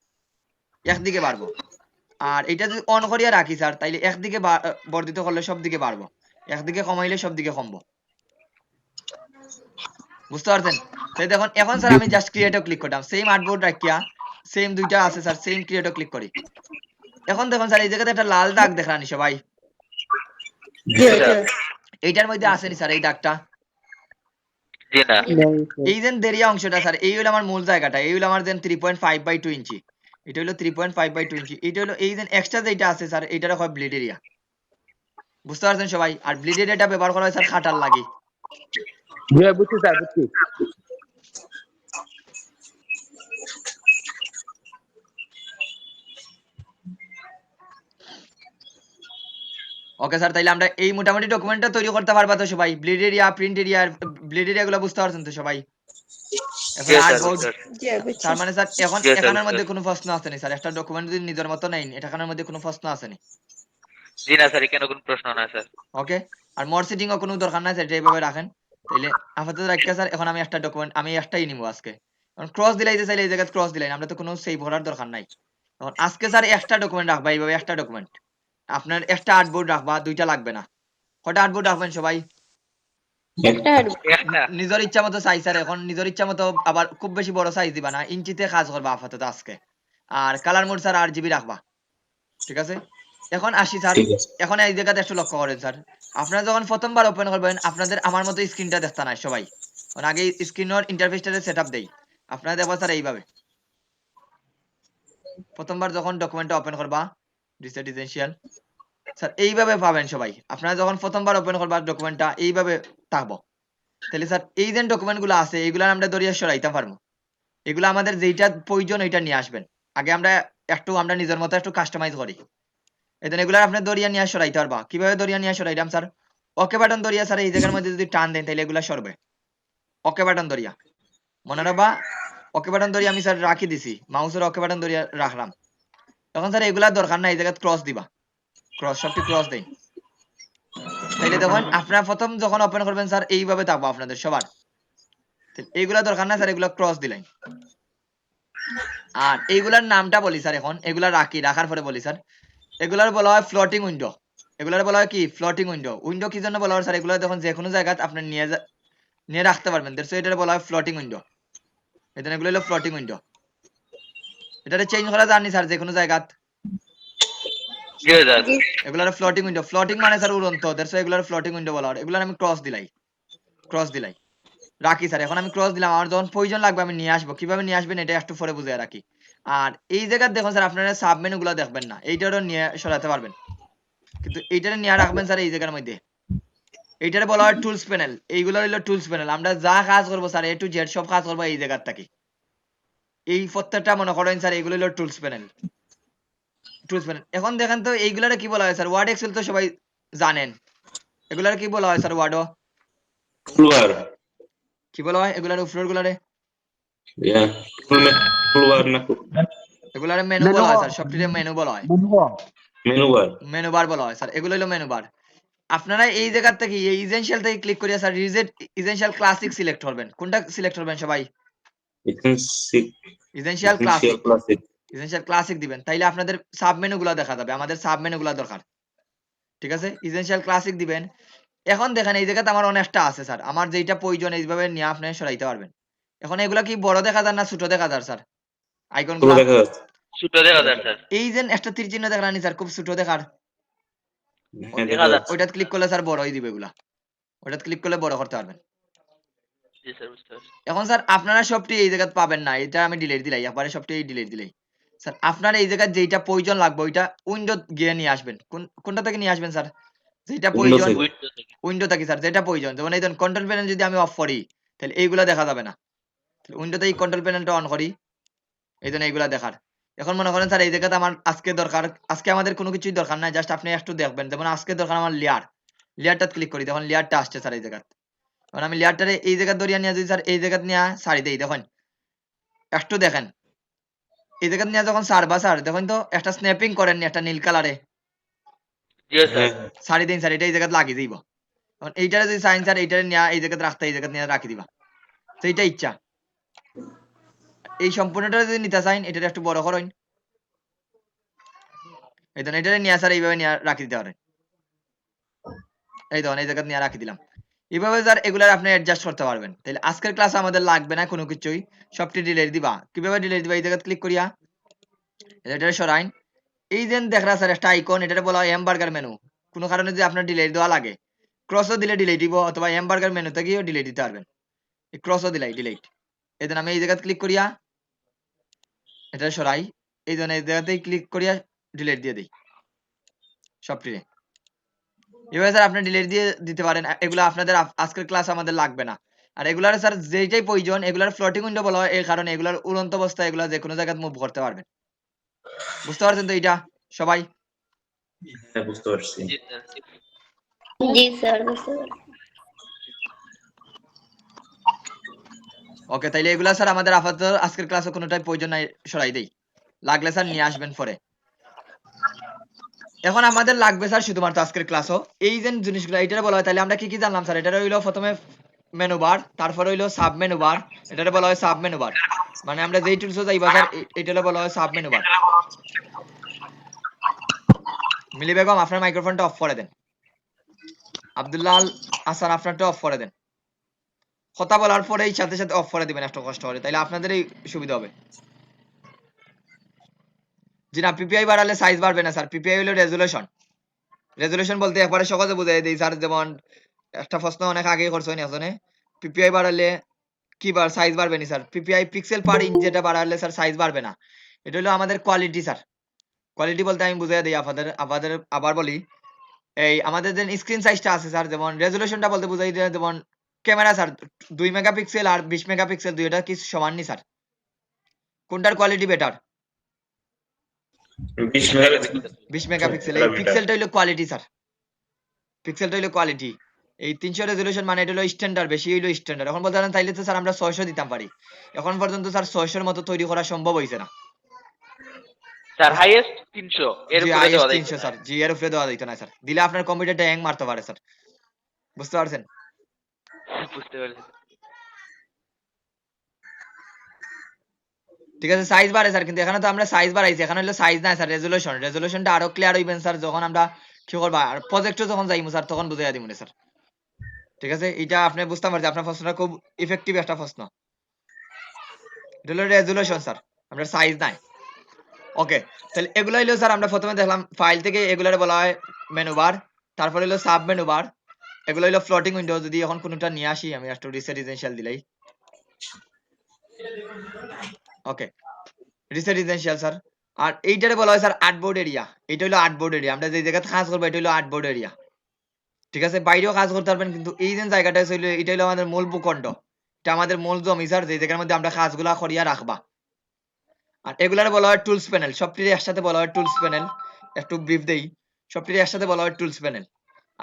একদিকে বাড়বো। আর এটা যদি অন করিয়া রাখি স্যার, তাইলে একদিকে বর্ধিত করলে সব দিকে বাড়বো, একদিকে কমাইলে সব দিকে কমবো। বুঝতে পারছেন? তাই দেখুন এখন স্যার আমি জাস্ট ক্রিয়েটও ক্লিক করলাম, সেম আর্টবোর্ড রাখিয়া সেম দুইটা আছে স্যার, সেম ক্রিয়েটও ক্লিক করি। এখন দেখুন স্যার এই জায়গাতে একটা লাল দাগ দেখানি সবাই, জি জি এইটার মধ্যে আসেনি স্যার এই দাগটা? জি না। নাই স্যার। এই যে দেরিয়া অংশটা স্যার, এই হলো আমার মূল জায়গাটা, এই হলো আমার 3.5/2 ইঞ্চি, এটা হলো 3.5/2 ইঞ্চি, এটা হলো এই যে এক্সট্রা যেটা আছে স্যার, এইটার হয় ব্লিড এরিয়া। বুঝতে পারছেন সবাই? আর ব্লিড এরিয়াটা ব্যবহার করা হয় স্যার খাটার লাগি। জি বুঝছি স্যার, বুঝছি। ওকে স্যার, তাইলে আমরা এই মোটামুটি ডকুমেন্টটা তৈরি করতে পারবা তো সবাই? Bleed area, print area, bleed area গুলো বুঝতে পারছেন তো সবাই? এখন Yes, sir, আর্টবোর্ড, বুঝতে পারছি। জি বুঝছি। তার মানে স্যার এখন Yes, sir, এখানের বুঝতে মধ্যে পারছি। কোনো প্রশ্ন আছে নি স্যার? একটা ডকুমেন্ট যদি নিজের মতো নেই, এটাখানের মধ্যে কোনো প্রশ্ন আছে নি? জি না স্যার, এখানে কোনো প্রশ্ন না স্যার। ওকে, আর মোর সিটিং ও কোনো দরকার নাই স্যার, এটা এইভাবে রাখেন। তাইলে আপাতত রাখিয়া স্যার, এখন আমি একটা ডকুমেন্ট আমি একটাই নিবো আজকে। এখন ক্রস দিলাই যে চাইলে এই জায়গায় ক্রস দিলাই, আমরা তো কোনো সেভ করার দরকার নাই। এখন আজকে স্যার একটা ডকুমেন্ট রাখবা, এইভাবে একটা ডকুমেন্ট। আপনার একটা আর্টবোর্ড রাখবা, দুইটা লাগবে না। কয়টা আর্টবোর্ড রাখবেন সবাই? একটা একটা। নিজের ইচ্ছা মতো সাইজ স্যার, এখন নিজের ইচ্ছা মতো আবার খুব বেশি বড় সাইজ দিবা না, ইঞ্চিতে কাজ করবা আপাতত আজকে। আর কালার মোড স্যার 8 GB রাখবা, ঠিক আছে? এখন আসি স্যার, ঠিক আছে। এখন এই জায়গাতে একটু লক্ষ্য করেন স্যার, আপনারা যখন প্রথমবার ওপেন করবেন আপনাদের আমার মতো স্ক্রিনটা দেখতে নাই সবাই। কারণ আগে স্ক্রিনের ইন্টারফেসটা সেট আপ দেই। আপনারা দেখবা স্যার এইভাবে, প্রথমবার যখন ডকুমেন্টটা ওপেন করবা রিসেট এসেনশিয়াল, স্যার এইভাবে পাবেন সবাই। আপনারা যখন প্রথমবার ওপেন করবা ডকুমেন্টটা এইভাবে থাকবো। তাহলে স্যার এই যে ডকুমেন্ট গুলো আছে এইগুলো আমরা দরিয়া সরাইতে পারবো। এগুলো আমাদের যেইটা প্রয়োজন ওইটা নিয়ে আসবেন। আগে আমরা আমরা নিজের মতো একটু কাস্টমাইজ করি। এদের এগুলো আপনি দরিয়া নিয়ে সরাইতে পারবা। কিভাবে দরিয়া নিয়ে সরাইলাম স্যার? ওকে বাটন দরিয়া স্যার এই জায়গার মধ্যে যদি টান দেন তাহলে এগুলা সরবে। ওকে বাটন দরিয়া মনে রাখবা, ওকে বাটন দরিয়া আমি স্যার রাখি দিছি, মাউসের ওকে বাটন দরিয়া রাখলাম। তখন স্যার এগুলা দরকার নাই, এই জায়গায় ক্রস দিবা, ক্রস সবটি ক্রস দেই। তাইলে দেখুন আপনারা প্রথম যখন ওপেন করবেন স্যার এইভাবে থাকবো আপনাদের সবার। এইগুলা দরকার না স্যার, এগুলা ক্রস দিলেন। আর এইগুলার নামটা বলি স্যার, এখন এগুলা রাখার পরে বলি স্যার, এগুলার বলা হয় ফ্লোটিং উইন্ডো। এগুলার বলা হয় কি ফ্লোটিং উইন্ডো। উইন্ডো কি জন্য বলা হয় স্যার? এগুলো যখন যে কোনো জায়গায় আপনি নিয়ে রাখতে পারবেন, সো এটা বলা হয় ফ্লোটিং উইন্ডো। এটা এগুলো হলো ফ্লোটিং উইন্ডো। এটা চেঞ্জ করা যায়নি স্যার যে কোনো জায়গায়। জি স্যার। জি এগুলার ফ্লোটিং উইন্ডো, ফ্লোটিং মানে স্যার উড়ন্ত, সো এগুলার ফ্লোটিং উইন্ডো বলা হয়। এগুলার আমি ক্রস দিলাই রাখি স্যার। এখন আমি ক্রস দিলাম, আমার যখন প্রয়োজন লাগবে আমি নিয়ে আসবো। কিভাবে নিয়ে আসবেন এটা একটু পরে বুঝে রাখি। আর এই জায়গায় দেখুন স্যার, আপনারা সাব মেনু গুলো দেখবেন না, এইটারও নিয়ে সরাতে পারবেন, কিন্তু এইটারে নিয়ে রাখবেন স্যার এই জায়গার মধ্যে। এইটারে বলা হয় টুলস প্যানেল। এইগুলো হলো টুলস প্যানেল। আমরা যা কাজ করবো স্যার A to Z সব কাজ করবো এই জায়গার থেকে। এই প্রত্যেকটা মনে করেন স্যার এগুলো হলো টুলস প্যানেল। এখন দেখেন তো এইগুলারে কি বলা হয় স্যার? ওয়ার্ড এক্সেল তো সবাই জানেন। এগুলারে কি বলা হয় স্যার? ওয়ার্ডও টুলবার, কি বলা হয়? এগুলার উপরের গুলারে ইয়া, টুলবার না এগুলারে মেনু বলা হয় স্যার, সবটিরে মেনু বলা হয়, মেনু বার? মেনু বার বলা হয় স্যার। এগুলো হলো মেনু বার। আপনারা এই জায়গা থেকে এই ইসেনশিয়াল থেকে ক্লিক করিয়া sir reset essential classic select করবেন। কোনটা সিলেক্ট করবেন সবাই? Essential essential classic. Classic. Essential classic দিবেন, তাইলে আপনাদের সাব মেনু গুলা দেখা যাবে। আমাদের সাব মেনু গুলা দরকার, ঠিক আছে? ইসেনশিয়াল ক্লাসিক দিবেন। এখন দেখেন এই জায়গাতে আমার অনেকটা আছে স্যার, আমার যেটা প্রয়োজন এইভাবে নিয়ে আপনি সরাইতে পারবেন। এখন এগুলা কি বড় দেখা যায় না ছোট দেখা যায় স্যার? আইকন ছোট গুলা দেখা যাচ্ছে। ছোট দেখা যায় স্যার। এই যে একটা তীর চিহ্ন দেখানি স্যার, খুব ছোট দেখার। হ্যাঁ, দেখা দেখা যাচ্ছে। যাচ্ছে। ওইটাতে ক্লিক করলে স্যার বড়ই দিবে এগুলা, ওইটাতে ক্লিক করলে বড় করতে পারবেন। জি স্যার, বুঝতে পারছি। এখন স্যার আপনারা সবটি এই জায়গাতে পাবেন না, এটা আমি ডিলিট দিলাই, একবারে সবটি ডিলিট দিলাই। স্যার আপনারা এই জায়গায় যেটা প্রয়োজন লাগবে ওইটা উইন্ডো গিয়ে নিয়ে আসবেন। কোনটা থেকে নিয়ে আসবেন স্যার? যেটা উইন্ডো প্রয়োজন থেকে। উইন্ডো থেকে। উইন্ডো থেকে স্যার, যেটা প্রয়োজন। যেমন এই ধরুন কন্ট্রোল প্যানেল যদি আমি অফ করি তাহলে এইগুলা দেখা যাবে না। উইন্ডোতে এই কন্ট্রোল প্যানেলটা অন করি, এই জন্য এইগুলা দেখার। এখন মনে করেন স্যার এই জায়গাতে আমার আজকে দরকার, আজকে আমাদের কোনো কিছুই দরকার নাই, জাস্ট আপনি একটু দেখবেন। যেমন আজকে দরকার আমার লেয়ারটা ক্লিক করি, তখন লেয়ারটা আসছে স্যার এই জায়গাতে। এখন আমি লেয়ারটারে এই জায়গা ধরিয়া নিয়ে যদি স্যার এই জায়গাতে নিয়ে সারি দেই, দেখুন একটু দেখেন এই জায়গাতে নিয়ে যখন সারবা স্যার, দেখুন তো একটা স্ন্যাপিং করেননি একটা নীল কালারে জি স্যার। হ্যাঁ, সারি দিন স্যার, এটা এই জায়গাতে লাগিয়ে দিব। এখন এইটারে যদি সাইন স্যার এইটারে নিয়ে এই জায়গাতে রাখতে, এই জায়গাতে নিয়ে রাখি দিবা, তো এইটা ইচ্ছা। এই সম্পূর্ণটা যদি নিতে চাইন এটারে একটু বড় করেন, এই ধরুন এটারে নিয়ে স্যার এইভাবে নিয়ে রাখি দিতে পারেন। এই ধরুন এই জায়গাতে নিয়ে রাখি দিলাম। এইভাবে স্যার এগুলার আপনি অ্যাডজাস্ট করতে পারবেন। তাহলে আজকের ক্লাস আমাদের লাগবে না কোনো কিছুই, সবটি ডিলিট দিবা। কিভাবে ডিলিট দিবা? এই জায়গাতে ক্লিক করিয়া এটারে সরাইন। এই যে দেখরা স্যার একটা আইকন, এটারে বলা হয় হ্যামবার্গার মেনু। কোনো কারণে যদি আপনার ডিলিট দেওয়া লাগে ক্রসও দিলে ডিলিট দিব, অথবা হ্যামবার্গার মেনুতে গিয়েও ডিলিট দিতে পারবেন। এই ক্রসও দিলাই ডিলিট। এই জন্য আমি এই জায়গাতে ক্লিক করিয়া এটা সরাই, এই জন্য এই জায়গাতেই ক্লিক করিয়া ডিলিট দিয়ে দিই সবটিরে। এভাবে স্যার আপনি ডিলিট দিয়ে দিতে পারেন। এগুলো আপনাদের আজকের ক্লাস আমাদের লাগবে না। আর এগুলার স্যার যেটাই প্রয়োজন এগুলার ফ্লোটিং উইন্ডো বলা হয় এই কারণে, এগুলার উড়ন্ত অবস্থায় এগুলা যে কোনো জায়গায় মুভ করতে পারবেন। বুঝতে পারছেন তো এইটা সবাই? হ্যাঁ বুঝতে পারছি। জি স্যার। জি স্যার বুঝতে পারছি। ওকে, তাইলে এগুলা স্যার আমাদের আপাতত আজকের ক্লাসে কোনোটাই প্রয়োজন নাই, সরাই দেই। লাগলে স্যার নিয়ে আসবেন পরে। এখন আমাদের লাগবে স্যার শুধুমাত্র আজকের ক্লাসও এই যে জিনিসগুলো এটারে বলা হয়, তাহলে আমরা কি কি জানলাম স্যার? এটা হইলো প্রথমে মেনু বার, তারপরে হইলো সাব মেনু বার, এটারে বলা হয় সাব মেনু বার। মানে আমরা যেই টুলসে যাইবা স্যার এটারে বলা হয় সাব মেনু বার। মিলি বেগম আপনার মাইক্রোফোনটা অফ করে দেন। আব্দুল্লাহ আল হাসান আপনারটা অফ করে দেন। কথা বলার পরেই সাথে সাথে অফ করে দিবেন, একটা কষ্ট করে, তাইলে আপনাদেরই সুবিধা হবে। জি না, পিপিআই বাড়ালে সাইজ বাড়বে না স্যার। পিপিআই হলো রেজুলেশন। রেজুলেশন বলতে একবারে সহজে বুঝাই দিই স্যার, যেমন একটা প্রশ্ন অনেক আগে করছেন এখানে, পিপিআই বাড়ালে কি সাইজ বাড়বে না স্যার। পিপিআই পিক্সেল পার ইঞ্চ যেটা বাড়ালে স্যার সাইজ বাড়বে না। এটা হলো আমাদের কোয়ালিটি স্যার। কোয়ালিটি বলতে আমি বুঝাই দিই আপনাদের আপনাদের আবার বলি, এই আমাদের যে স্ক্রিন সাইজটা আছে স্যার, যেমন রেজুলেশনটা বলতে বুঝাই দিই, যেমন ক্যামেরা স্যার 2 মেগাপিক্সেল আর 20 মেগাপিক্সেল দুইটা কি সমান নি স্যার? কোনটার কোয়ালিটি বেটার? 20 মেগাপিক্সেল। 20 মেগাপিক্সেল। এই পিক্সেলটা হলো কোয়ালিটি স্যার। পিক্সেলটা হলো কোয়ালিটি। এই 300 রেজুলেশন মানে এটা হলো স্ট্যান্ডার্ড, বেশি হইলো স্ট্যান্ডার্ড। এখন বলতে পারেন তাইলে তো স্যার আমরা 600 দিতাম পারি। এখন পর্যন্ত স্যার 600 এর মতো তৈরি করা সম্ভব হইছে না। স্যার হাইয়েস্ট 300 এর জি উপরে আইএস দেওয়া যায় 300 স্যার, জি এর উপরে দেওয়া যাইতো না স্যার। দিলে আপনার কম্পিউটারটা হ্যাং মারতে পারে স্যার। বুঝতে পারছেন? বুঝতে পারছি। ঠিক আছে, সাইজ বাড়ে স্যার, কিন্তু এখানে তো আমরা সাইজ বাড়াইছি, এখানে হলো সাইজ না স্যার, রেজুলেশন। রেজুলেশনটা আরো ক্লিয়ার হইবেন স্যার যখন আমরা কি করবা আর প্রজেক্টে যখন যাইমু স্যার, তখন বুঝাইয়া দিমু স্যার। ঠিক আছে, এটা আপনি বুঝতে পারছি, আপনার প্রশ্নটা খুব ইফেক্টিভ একটা প্রশ্ন। এটা হলো রেজুলেশন স্যার, আমরা সাইজ নাই। ওকে, তাহলে এগুলো হইলো স্যার আমরা প্রথমে দেখলাম ফাইল থেকে, এগুলোরে বলা হয় মেনু বার, তারপর হইলো সাব মেনু বার, এগুলো হইলো ফ্লোটিং উইন্ডো। যদি এখন কোনোটা নিয়ে আসি আমি, একটু রিসেট রিসেনশিয়াল দিলাই। ওকে, রিসেট রিসেনশিয়াল স্যার। আর এইটারে বলা হয় স্যার আর্টবোর্ড এরিয়া। এটা হলো আর্টবোর্ড এরিয়া, আমরা যে জায়গাতে কাজ করবো এটা হলো আর্টবোর্ড এরিয়া। ঠিক আছে, বাইরেও কাজ করতে পারবেন, কিন্তু এই যে জায়গাটা হইলো এটা হলো আমাদের মূল ভূখণ্ড, এটা আমাদের মূল জমি স্যার, যে জায়গার মধ্যে আমরা কাজগুলা করিয়া রাখবা। আর এগুলার বলা হয় টুলস প্যানেল, সবটির একসাথে বলা হয় টুলস প্যানেল। একটু ব্রিফ দেই, সবটির একসাথে বলা হয় টুলস প্যানেল।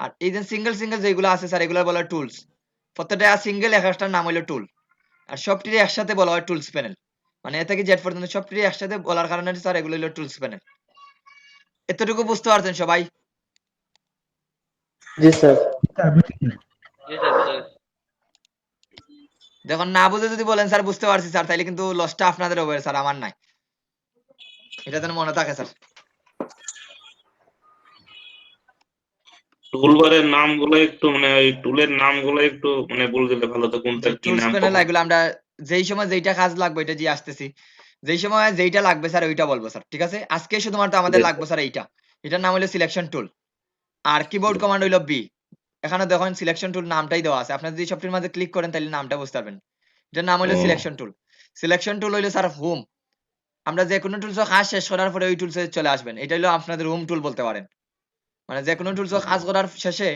আর এই যে সিঙ্গেল সিঙ্গেল যেগুলো আছে স্যার, এগুলো বলা হয় টুলস। প্রত্যেকটা সিঙ্গেল এক একটার নাম হলো টুল। আর সবটির একসাথে বলা হয় টুলস প্যানেল। মানে এ থেকে জেড পর্যন্ত সবটির একসাথে বলার কারণে স্যার এগুলো হলো টুলস প্যানেল। এতটুকু বুঝতে পারছেন সবাই? জি স্যার। জি স্যার বুঝতে পারছি। দেখুন, না বুঝে যদি বলেন স্যার বুঝতে পারছি স্যার, তাইলে কিন্তু লসটা আপনাদের হবে স্যার, আমার নাই। এটা যেন মনে থাকে স্যার। টুলবারের নামগুলো একটু মানে ওই টুলের নামগুলো একটু মানে বলে দিলে ভালো হতো, কোনটার কি টুলস নাম প্যানেল কখন। এগুলো আমরা যেই সময় যেইটা কাজ লাগবে এটা জি আসতেছি, যেই সময় যেইটা লাগবে স্যার ওইটা বলবো স্যার। ঠিক আছে, আজকে শুধুমাত্র আমাদের লাগবে স্যার এইটা। এটার নাম হলো সিলেকশন টুল। আর কিবোর্ড কমান্ড হইলো বি। এখানে দেখেন সিলেকশন টুল নামটাই দেওয়া আছে, আপনি যদি সবটির মাঝে ক্লিক করেন তাহলে নামটা বুঝতে পারবেন। এটার নাম হলো ও, সিলেকশন টুল। সিলেকশন টুল হইলো স্যার হোম। আমরা যে কোনো টুলস কাজ শেষ করার পরে ওই টুলসে চলে আসবেন, এটা হলো আপনাদের হোম টুল বলতে পারেন। মানে যে কোনো টুলস কাজ করার শেষে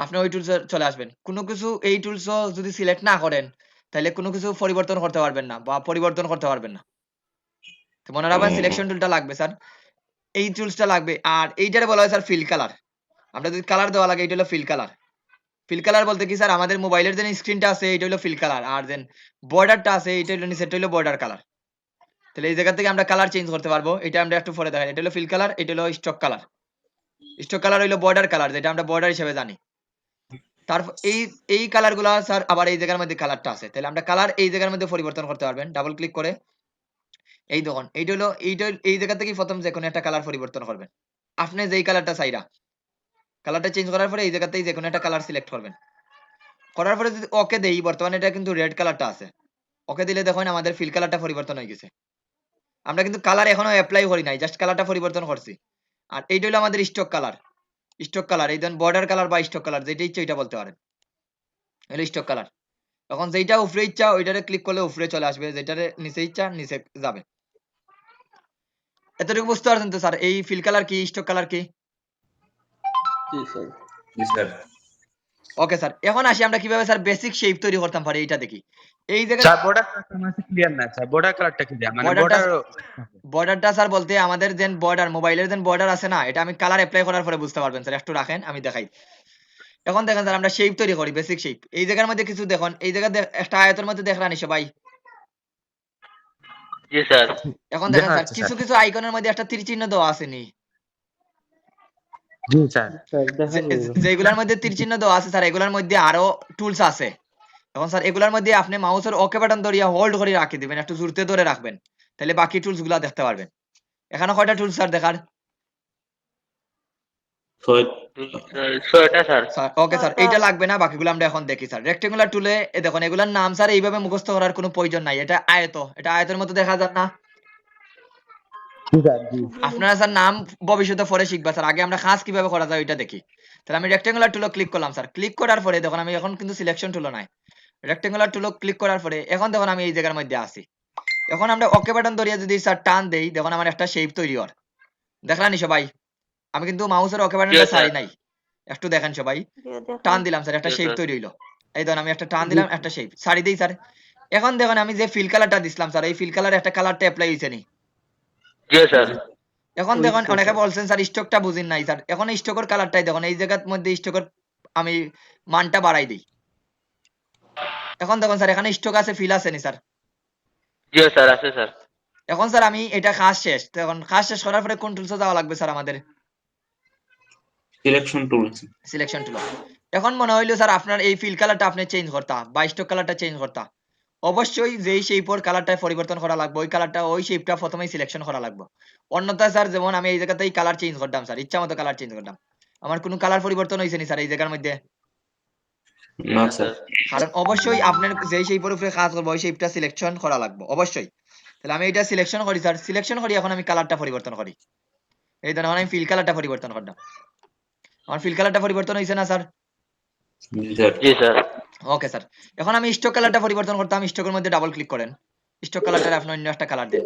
আপনি ওই টুলসে চলে আসবেন। কোনো কিছু এই টুলস যদি সিলেক্ট না করেন তাহলে কোনো কিছু পরিবর্তন করতে পারবেন না বা পরিবর্তন করতে পারবেন না। তো মনে রাখবেন ও, সিলেকশন টুলটা লাগবে স্যার, এই টুলসটা লাগবে। আর এইটারে বলা হয় স্যার ফিল কালার। আমরা যদি কালার দেওয়া লাগে এটা হলো ফিল কালার। ফিল কালার বলতে কি স্যার, আমাদের মোবাইলের যে স্ক্রিনটা আছে এটা হলো ফিল কালার, আর যে বর্ডারটা আছে এটা হলো নিচেরটা হলো বর্ডার কালার। তাহলে এই জায়গা থেকে আমরা কালার চেঞ্জ করতে পারবো, এটা আমরা একটু পরে দেখাই। এটা হলো ফিল কালার, এটা হলো স্টক কালার। স্টক কালার হইলো বর্ডার কালার, যেটা আমরা বর্ডার হিসেবে জানি। তারপর এই এই কালার গুলা স্যার আবার এই জায়গার মধ্যে কালারটা আছে, তাহলে আমরা কালার এই জায়গার মধ্যে পরিবর্তন করতে পারবেন ডাবল ক্লিক করে। এই দেখুন এইটা হলো এইটা এই জায়গা থেকে প্রথম যে কোনো একটা কালার পরিবর্তন করবেন। আপনি যেই কালারটা চাইরা, কালারটা চেঞ্জ করার পরে এই জায়গাতেই যে কোনো একটা কালার সিলেক্ট করবেন। করার পরে যদি ওকে দেই, বর্তমানে এটা কিন্তু রেড কালারটা আছে, ওকে দিলে দেখুন আমাদের ফিল কালারটা পরিবর্তন হয়ে গেছে। আমরা কিন্তু কালার এখনো অ্যাপ্লাই করি নাই, জাস্ট কালারটা পরিবর্তন করছি। আর এইটা হলো আমাদের স্টক কালার। স্টক কালার এই ধরুন বর্ডার কালার বা স্টক কালার যেটা ইচ্ছে ওইটা বলতে পারেন, হলো স্টক কালার। এখন যেইটা উপরে ইচ্ছা ওইটারে ক্লিক করলে উপরে চলে আসবে, যেটারে নিচে ইচ্ছা নিচে যাবে। এতটুকু বুঝতে পারছেন তো স্যার এই ফিল কালার কি, স্টক কালার কি? জি স্যার। জি স্যার। ওকে স্যার, এখন আসি আমরা কিভাবে স্যার বেসিক শেপ তৈরি করতাম পারি এইটা দেখি। এই জায়গায় স্যার বর্ডার কালারটা আমার ক্লিয়ার না স্যার, বর্ডার কালারটা ক্লিয়ার মানে বর্ডারটা বর্ডার বর্ডারটা স্যার বলতে আমাদের যেন বর্ডার মোবাইলের যেন বর্ডার আছে না, এটা আমি কালার অ্যাপ্লাই করার পরে বুঝতে পারবেন স্যার, একটু রাখেন আমি দেখাই। এখন দেখেন স্যার আমরা শেপ তৈরি করি, বেসিক শেপ। এই জায়গার মধ্যে কিছু দেখুন, এই জায়গা একটা আয়তের মধ্যে দেখরানি সবাই। জি স্যার। এখন দেখেন দেখা স্যার যাচ্ছে কিছু স্যার। কিছু আইকনের মধ্যে একটা তীর চিহ্ন দেওয়া আছে নি, জি স্যার। স্যার দেখা যাবে। যেগুলোর মধ্যে তীর চিহ্ন দেওয়া আছে স্যার, এগুলোর মধ্যে আরো টুলস আছে। এখন স্যার এগুলোর মধ্যে আপনি মাউসের ওকে বাটন ধরিয়া হোল্ড করে রাখি দিবেন, একটু জোরতে ধরে রাখবেন, তাহলে বাকি টুলস গুলা দেখতে পারবেন। এখানে কয়টা টুলস স্যার দেখার? ছয় ছয়টা স্যার। স্যার ওকে স্যার, এইটা লাগবে না, বাকিগুলো আমরা এখন দেখি স্যার। রেক্টেঙ্গুলার টুলে দেখুন এগুলোর নাম স্যার এইভাবে মুখস্থ করার কোনো প্রয়োজন নাই। এটা আয়ত, এটা আয়তের মতো দেখা যান না? জি স্যার জি। আপনারা স্যার নাম ভবিষ্যতে পরে শিখবা স্যার, আগে আমরা খাস কিভাবে করা যায় ওইটা দেখি। তাহলে আমি রেক্টেঙ্গুলার টুলে ক্লিক করলাম স্যার, ক্লিক করার পরে দেখুন আমি এখন কিন্তু সিলেকশন টুলও নাই, রেক্টেঙ্গুলার টুলে ক্লিক করার পরে এখন দেখুন আমি এই জায়গার মধ্যে আছি। এখন আমরা ওকে বাটন ধরিয়ে যদি স্যার টান দেই, দেখুন আমার একটা শেপ তৈরি হয়, দেখলানি সবাই? আমি কিন্তু মাউসের ওকে বাটনটা ছাড়ি নাই, একটু দেখেন সবাই। টান দিলাম স্যার, একটা Yes, শেপ sir. তৈরি হইলো। এই ধরুন আমি একটা টান দিলাম, একটা শেপ ছাড়ি দেই স্যার। এখন দেখুন আমি যে ফিল কালারটা দিছিলাম স্যার, এই ফিল কালার একটা কালারটা অ্যাপ্লাই হইছে নি? জি স্যার। এখন হইছে দেখুন অনেকে স্যার। বলছেন স্যার স্টকটা বুঝিন নাই স্যার, এখন স্টকের কালারটাই দেখুন, এই জায়গার মধ্যে স্টকের আমি মানটা বাড়াই দিই। এখন দেখুন স্যার এখানে স্টক আছে, ফিল আছে নি স্যার? জি স্যার, আছে স্যার। এখন স্যার আমি এটা কাজ শেষ, তখন কাজ শেষ করার পরে কোন টুলসে যাওয়া লাগবে স্যার আমাদের? Selection tools. Selection tool. এখন মনে হইলো স্যার আপনার এই ফিল কালারটা আপনি চেঞ্জ করতা বা স্টক কালারটা চেঞ্জ করতা, অবশ্যই যেই শেপের কালারটা পরিবর্তন করা লাগবে ওই কালারটা ওই শেপটা প্রথমেই সিলেকশন করা লাগবে। অন্যথায় স্যার যেমন আমি এই জায়গাতেই কালার চেঞ্জ করতাম স্যার, ইচ্ছা মতো কালার চেঞ্জ করতাম, আমার কোনো কালার পরিবর্তন হয়েছে নি স্যার এই জায়গার মধ্যে? না না স্যার। স্যার। কারণ অবশ্যই আপনার যেই শেপের উপরে কাজ করবো ওই শেপটা সিলেকশন করা লাগবে অবশ্যই। তাহলে আমি এটা সিলেকশন করি স্যার, সিলেকশন করি এখন আমি কালারটা পরিবর্তন করি। এই ধরুন আমি ফিল কালারটা পরিবর্তন করলাম, আমার ফিল কালারটা পরিবর্তন হয়েছে না স্যার? জি স্যার। জি স্যার। ওকে স্যার, এখন আমি স্টক কালারটা পরিবর্তন করতাম, স্টকের মধ্যে ডাবল ক্লিক করেন, স্টক কালারটা আপনি অন্য একটা কালার দেন,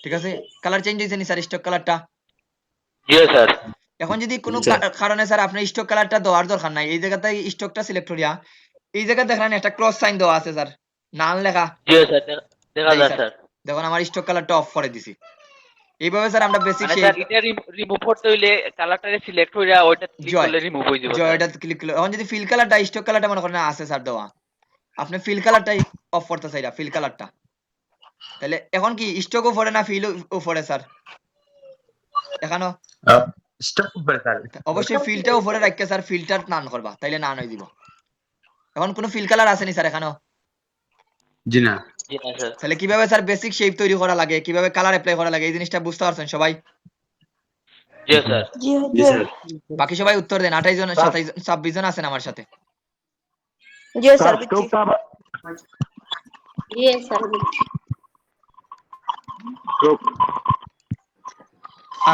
ঠিক আছে? কালার চেঞ্জ হয়েছে নি স্যার স্টক কালারটা? জি স্যার। এখন যদি কোনো স্যার। কারণে স্যার আপনি স্টক কালারটা দেওয়ার দরকার নাই, এই জায়গাতে স্টকটা সিলেক্ট করিয়া এই জায়গায় দেখেন একটা ক্রস সাইন দেওয়া আছে স্যার, নাম লেখা। জি স্যার, দেখা দেই যায় স্যার, স্যার। দেখুন আমার স্টক কালারটা অফ করে দিছি। এইভাবে স্যার আমরা বেসিক মানে শেপ। স্যার এটা রিমুভ করতে হইলে কালারটারে সিলেক্ট কইরা ওইটা ক্লিক জয় করলে রিমুভ হয়ে যাবে স্যার। জয়টা ক্লিক করলে এখন যদি ফিল কালারটা স্টক কালারটা মনে করেন আছে স্যার দেওয়া, আপনি ফিল কালারটাই অফ করতে চাইরা ফিল কালারটা, তাহলে এখন কি স্টক উপরে না ফিল উপরে স্যার? এখানো স্টক উপরে স্যার। অবশ্যই ফিলটা উপরে রাখকে স্যার, ফিল্টার নান করবা তাইলে নান হয়ে দিব। এখন কোনো ফিল কালার আছে নি স্যার এখানো? জি না। জি না স্যার। তাহলে কিভাবে স্যার বেসিক শেপ তৈরি করা লাগে, কিভাবে কালার অ্যাপ্লাই করা লাগে এই জিনিসটা বুঝতে পারছেন সবাই? জি স্যার। জি স্যার। বাকি সবাই উত্তর দেন, 28 জন 27 জন 26 জন আছেন আমার সাথে। স্যার স্টকটা আবার জি স্যার। স্টক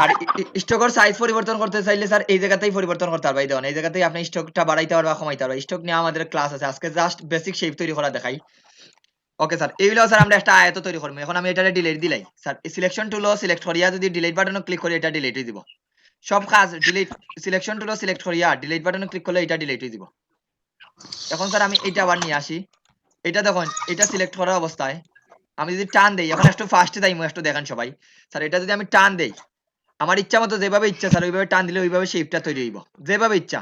আর স্টকের সাইজ পরিবর্তন করতে চাইলে স্যার এই জায়গাতেই পরিবর্তন করতে পারবে, এই দেখুন এই জায়গাতেই আপনি স্টকটা বাড়াইতে পারবা কমাইতে পারবা। স্টক নিয়ে আমাদের ক্লাস আছে আজকে, জাস্ট বেসিক শেপ তৈরি করা দেখাই। ওকে স্যার, এইগুলো স্যার আমরা একটা আয়ত তৈরি করবো। এখন আমি এটারে ডিলিট দিলাই স্যার, সিলেকশন টুলও সিলেক্ট করিয়া যদি ডিলিট বাটনও ক্লিক করি এটা ডিলিট হয়ে দিব। সব কাজ ডিলিট, সিলেকশন টুলও সিলেক্ট করিয়া ডিলিট বাটনে ক্লিক করলে এটা ডিলিট হয়ে দিব। এখন স্যার আমি এটা আবার নিয়ে আসি, এটা দেখুন এটা সিলেক্ট করা অবস্থায় আমি যদি টান দেই, এখন একটু ফাস্টে যাই একটু দেখেন সবাই স্যার, এটা যদি আমি টান দেই আমার ইচ্ছা মতো যেভাবে ইচ্ছা স্যার ওইভাবে টান দিলে ওইভাবে শেপটা তৈরি হইব, যেভাবে ইচ্ছা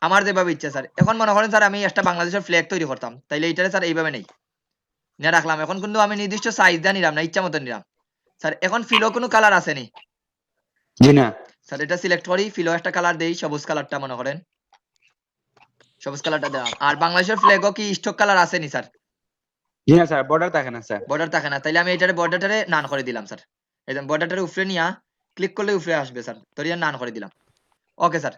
আমার যেভাবে ইচ্ছা স্যার। এখন মনে করেন স্যার আমি একটা বাংলাদেশের ফ্ল্যাগ তৈরি করতাম, তাইলে এইটারে স্যার এইভাবে নেই নিয়ে রাখলাম। এখন কিন্তু আমি নির্দিষ্ট সাইজ দিয়ে নিলাম না, ইচ্ছা মতো নিলাম স্যার। এখন ফিলও কোনো কালার আসেনি জি না। স্যার, এটা সিলেক্ট করি, ফিলও একটা কালার দেই, সবুজ কালারটা মনে করেন, সবুজ কালারটা দিলাম। আর বাংলাদেশের ফ্ল্যাগও কি স্টক কালার আসেনি স্যার? জি না স্যার, বর্ডার থাকে না স্যার। বর্ডার থাকে না, তাইলে আমি এটারে বর্ডারটারে নান করে দিলাম স্যার। একদম বর্ডারটারে উপরে নিয়া ক্লিক করলে উপরে আসবে স্যার, ধরিয়া নান করে দিলাম। ওকে স্যার,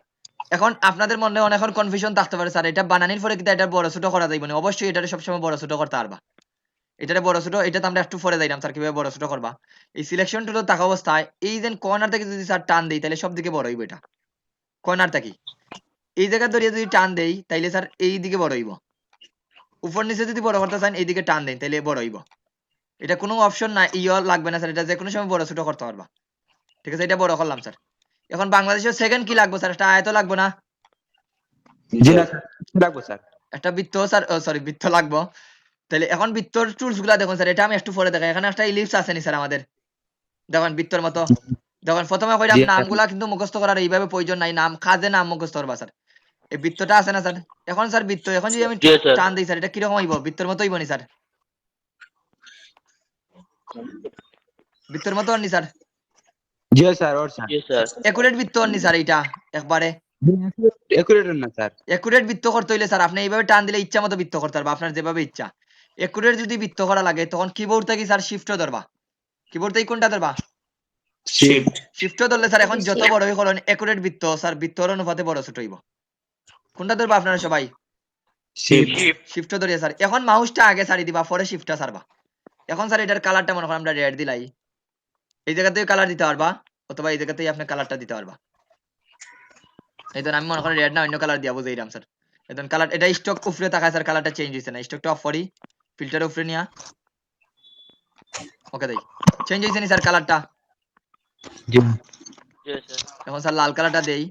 এখন আপনাদের মনে অনেক কনফিউশন থাকতে পারে স্যার এটা বানানির পরে কিন্তু এটা বড় ছোট করা যাইব না। অবশ্যই এটারে সবসময় বড় ছোট করতে পারবা, এটারে বড় ছোট, এটা তো আমরা একটু পরে যাইলাম স্যার কিভাবে বড় ছোট করবা। এই সিলেকশন টুলে থাকা অবস্থায় এই যে কর্নার থেকে যদি স্যার টান দেই তাহলে সব দিকে বড় হইব, এটা কর্নার থেকে এই জায়গা ধরিয়ে যদি টান দেই তাইলে স্যার এই দিকে বড় হইব। উপর নিচে যদি বড় করতে চান এইদিকে টান দেন তাইলে বড় হইব। এটা কোনো অপশন না, ইও লাগবে না স্যার, এটা যে কোনো সময় বড় ছোট করতে পারবা। ঠিক আছে, এটা বড় করলাম স্যার। এখন বাংলাদেশের সেকেন্ড কি লাগবে স্যার? একটা আয়ত লাগবে না? জি না স্যার লাগবো স্যার। একটা বৃত্ত স্যার, সরি বৃত্ত লাগবো। তাহলে এখন বৃত্তর টুলস গুলা দেখুন স্যার, এটা আমি একটু পরে দেখাই। এখানে একটা ইলিপস আছে নি স্যার আমাদের, দেখুন বৃত্তর মতো। দেখুন প্রথমে কইলাম জি, নামগুলা কিন্তু মুখস্থ করার এইভাবে প্রয়োজন নাই, নাম কাজে নাম মুখস্থ করবা স্যার। এই বৃত্তটা আছে না স্যার, এখন স্যার বৃত্ত এখন যদি আমি জি স্যার। টান দিই স্যার, এটা কিরকম হইব? বৃত্তর মতো হইব নি স্যার? বৃত্তর মতো নি স্যার? জি স্যার ওর স্যার। জি স্যার। একুরেট বৃত্ত নি স্যার এইটা একবারে। একুরেট না স্যার। একুরেট বৃত্ত করতে হইলে স্যার আপনি এইভাবে টান দিলে ইচ্ছা মতো বৃত্ত করতে পারবা, আপনার যেভাবে ইচ্ছা। একুরেট যদি বৃত্ত করা লাগে তখন কিবোর্ড থেকে স্যার শিফট ধরবা। কিবোর্ড থেকে কোনটা ধরবা? শিফট। শিফট ধরলে স্যার এখন যত বড় হই করুন একুরেট বৃত্ত স্যার বৃত্তর অনুপাতে বড় ছোট হইব। কোনটা ধরবা আপনারা সবাই? শিফট। শিফট ধরিয়া স্যার এখন মাউসটা আগে ছাড়ি দিবা, পরে শিফটটা ছাড়বা। এখন স্যার এটার কালারটা মনে করেন আমরা রেড দিলাই, এই জায়গা থেকে কালার দিতে পারবা, অথবা এই জায়গা থেকে আপনি কালারটা দিতে পারবা। এই ধরুন আমি মনে করেন রেড না অন্য কালার দিয়া বুঝাইলাম স্যার। এই ধরুন কালার, এটা স্টক উপরে তাকায় স্যার, কালারটা চেঞ্জ হইছে না, স্টকটা অফ করি, ফিল্টার উপরে নিয়া ওকে দেই, চেঞ্জ হইছে নি স্যার কালারটা? জি জি স্যার। এখন স্যার লাল কালারটা দেই,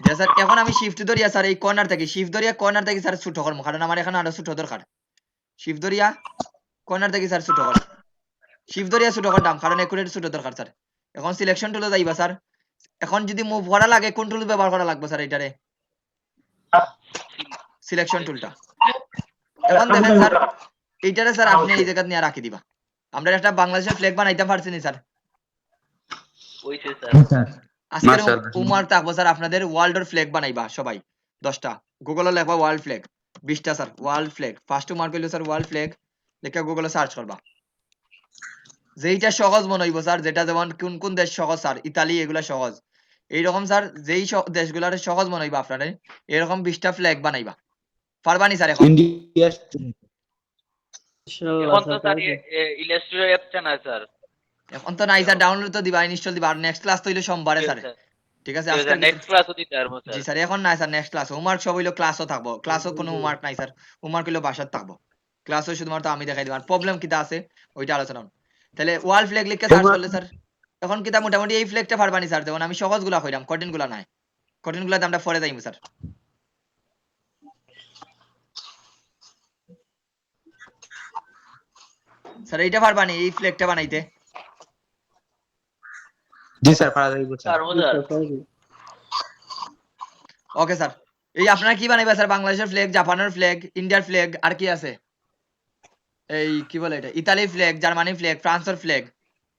যে স্যার এখন আমি শিফট ধরিয়া স্যার এই কর্নার থেকে শিফট ধরিয়া কর্নার থেকে স্যার ছোট করবো, কারণ আমার এখানে আরো ছোট দরকার। শিফট ধরিয়া কর্নার থেকে স্যার ছোট কর, শিফট ধরিয়া ছোট করতাম কারণ একুরেট ছোট দরকার স্যার। এখন সিলেকশন টুলে যাইবা স্যার, এখন যদি মুভ করা লাগে কোন টুল ব্যবহার করা লাগবে স্যার? এটারে সিলেকশন টুলটা। এখন দেখেন স্যার এইটারে স্যার আপনি এই জায়গা নিয়ে রাখি দিবা। আমরা একটা বাংলাদেশের ফ্ল্যাগ বানাইতাম পারছি নি স্যার? ওইছে স্যার। আজকের মাশাআল্লাহ। হোমওয়ার্ক থাকবো স্যার আপনাদের ওয়ার্ল্ডের ফ্ল্যাগ বানাইবা সবাই 10টা, গুগলে লেখবা ওয়ার্ল্ড ফ্ল্যাগ 20টা sir, world flag first homework হইলো স্যার ওয়ার্ল্ড ফ্ল্যাগ লেখা গুগলে সার্চ করবা। যেইটা সহজ মনে হইব স্যার, যেটা যেমন কোন কোন দেশ সহজ স্যার, ইতালি এগুলা সহজ, এইরকম স্যার যেই দেশগুলার সহজ মনে হইবা আপনাদের এরকম 20টা ফ্ল্যাগ বানাইবা। পারবানি স্যার এখন? ইন্ডিয়া ইনশাআল্লাহ এখন তো স্যার স্যার পারবো। ইলাস্ট্রেটর অ্যাপটা না স্যার। এখন তো নাই স্যার, ডাউনলোড তো দিবা, ইনস্টল দিবা, আর নেক্সট ক্লাস তো হইলো সোমবারে জি স্যার। স্যার। ঠিক আছে জি আজকের স্যার নেক্সট ক্লাসও দিতে পারবো জি স্যার। স্যার এখন নাই স্যার, নেক্সট ক্লাস হোমওয়ার্ক সব হইলো, ক্লাসও থাকবো, ক্লাসও কোনো হোমওয়ার্ক নাই স্যার, হোমওয়ার্ক হইলো বাসার থাকবো, ক্লাসও শুধুমাত্র আমি দেখাই দিব, আর প্রবলেম কিটা আছে ওইটা আলোচনা করব। তাহলে ওয়ার্ল্ড ফ্ল্যাগ লিখে সার্চ করলে স্যার এখন কিটা মোটামুটি এই ফ্ল্যাগটা পারবানি স্যার, যেমন আমি সহজগুলা কইলাম, কঠিনগুলা নাই, কঠিনগুলাতে আমরা পরে যাইমু স্যার। স্যার এইটা পারবানি এই ফ্ল্যাগটা বানাইতে? জি স্যার পারা যাইব স্যার। পারবো জি স্যার। স্যার পারবো। ওকে স্যার, এই আপনারা কি বানাইবা স্যার? বাংলাদেশের ফ্ল্যাগ, জাপানের ফ্ল্যাগ, ইন্ডিয়ার ফ্ল্যাগ, আর কি আছে এই কি বলে এটা, ইতালির ফ্ল্যাগ, জার্মানি ফ্ল্যাগ, ফ্রান্সের ফ্ল্যাগ,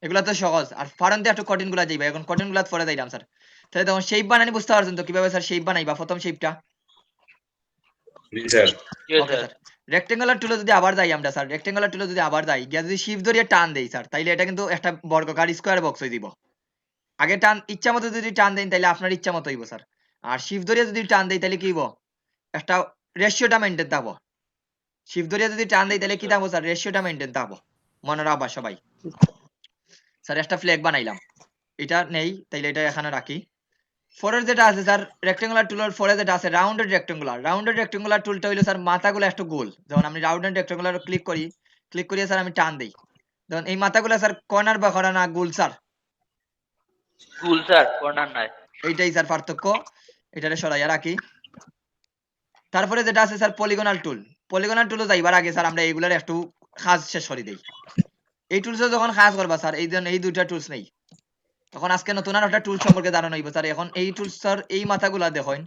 এগুলা তো সহজ, আর ফরেন দিয়ে একটু কঠিন গুলা যাইবা, এখন কঠিন গুলা পরে যাইলাম স্যার। তাহলে তখন শেপ বানানি বুঝতে পারছেন তো কিভাবে স্যার শেপ বানাইবা? প্রথম শেপটা জি স্যার। জি ওকে স্যার। স্যার, রেক্টেঙ্গুলার টুলে যদি আবার যাই আমরা স্যার, রেক্টেঙ্গুলার টুলে যদি আবার যাই গিয়া যদি শিফট ধরিয়ে টান দেই স্যার, তাইলে এটা কিন্তু একটা বর্গাকার স্কয়ার বক্স হয়ে দিব। আগে টান ইচ্ছা মতো যদি টান দেন তাইলে আপনার ইচ্ছা মতো হইব স্যার, আর শিফট ধরিয়ে যদি টান দেই তাহলে কি হইব? একটা রেশিওটা মেইনটেইন থাকবো। শিফট ধরিয়ে যদি টান দেই তাহলে কি থাকবো স্যার? রেশিওটা মেইনটেইন থাকবো। মনে রাখবা সবাই। স্যার একটা ফ্ল্যাগ বানাইলাম, এটা নেই তাইলে এটা এখানে রাখি। ফরের যেটা আছে স্যার, রেক্টেঙ্গুলার টুলের ফরে যেটা আছে রাউন্ডেড রেক্টেঙ্গুলার টুলটা হইলো স্যার মাথাগুলো একটু গোল, যেমন আমি রাউন্ডেড রেক্টেঙ্গুলার ক্লিক করি, ক্লিক করিয়ে স্যার আমি টান দেই, যেমন এই মাথাগুলো স্যার কর্নার বা করা না গোল স্যার, কুল স্যার কর্নার নাই। এইটাই স্যার পার্থক্য, এটারে সরাইয়া রাখি। তারপরে যেটা আছে স্যার পলিগনাল টুলও যাইবার আগে স্যার আমরা এইগুলার একটু কাজ শেষ করে দেই। এই টুলসে যখন কাজ করবা স্যার, এই জন্য এই দুইটা টুলস নেই, তখন আজকে নতুন আর একটা টুল সম্পর্কে জানানো হইব স্যার। এখন এই টুলস স্যার এই মাথাগুলা দেখেন,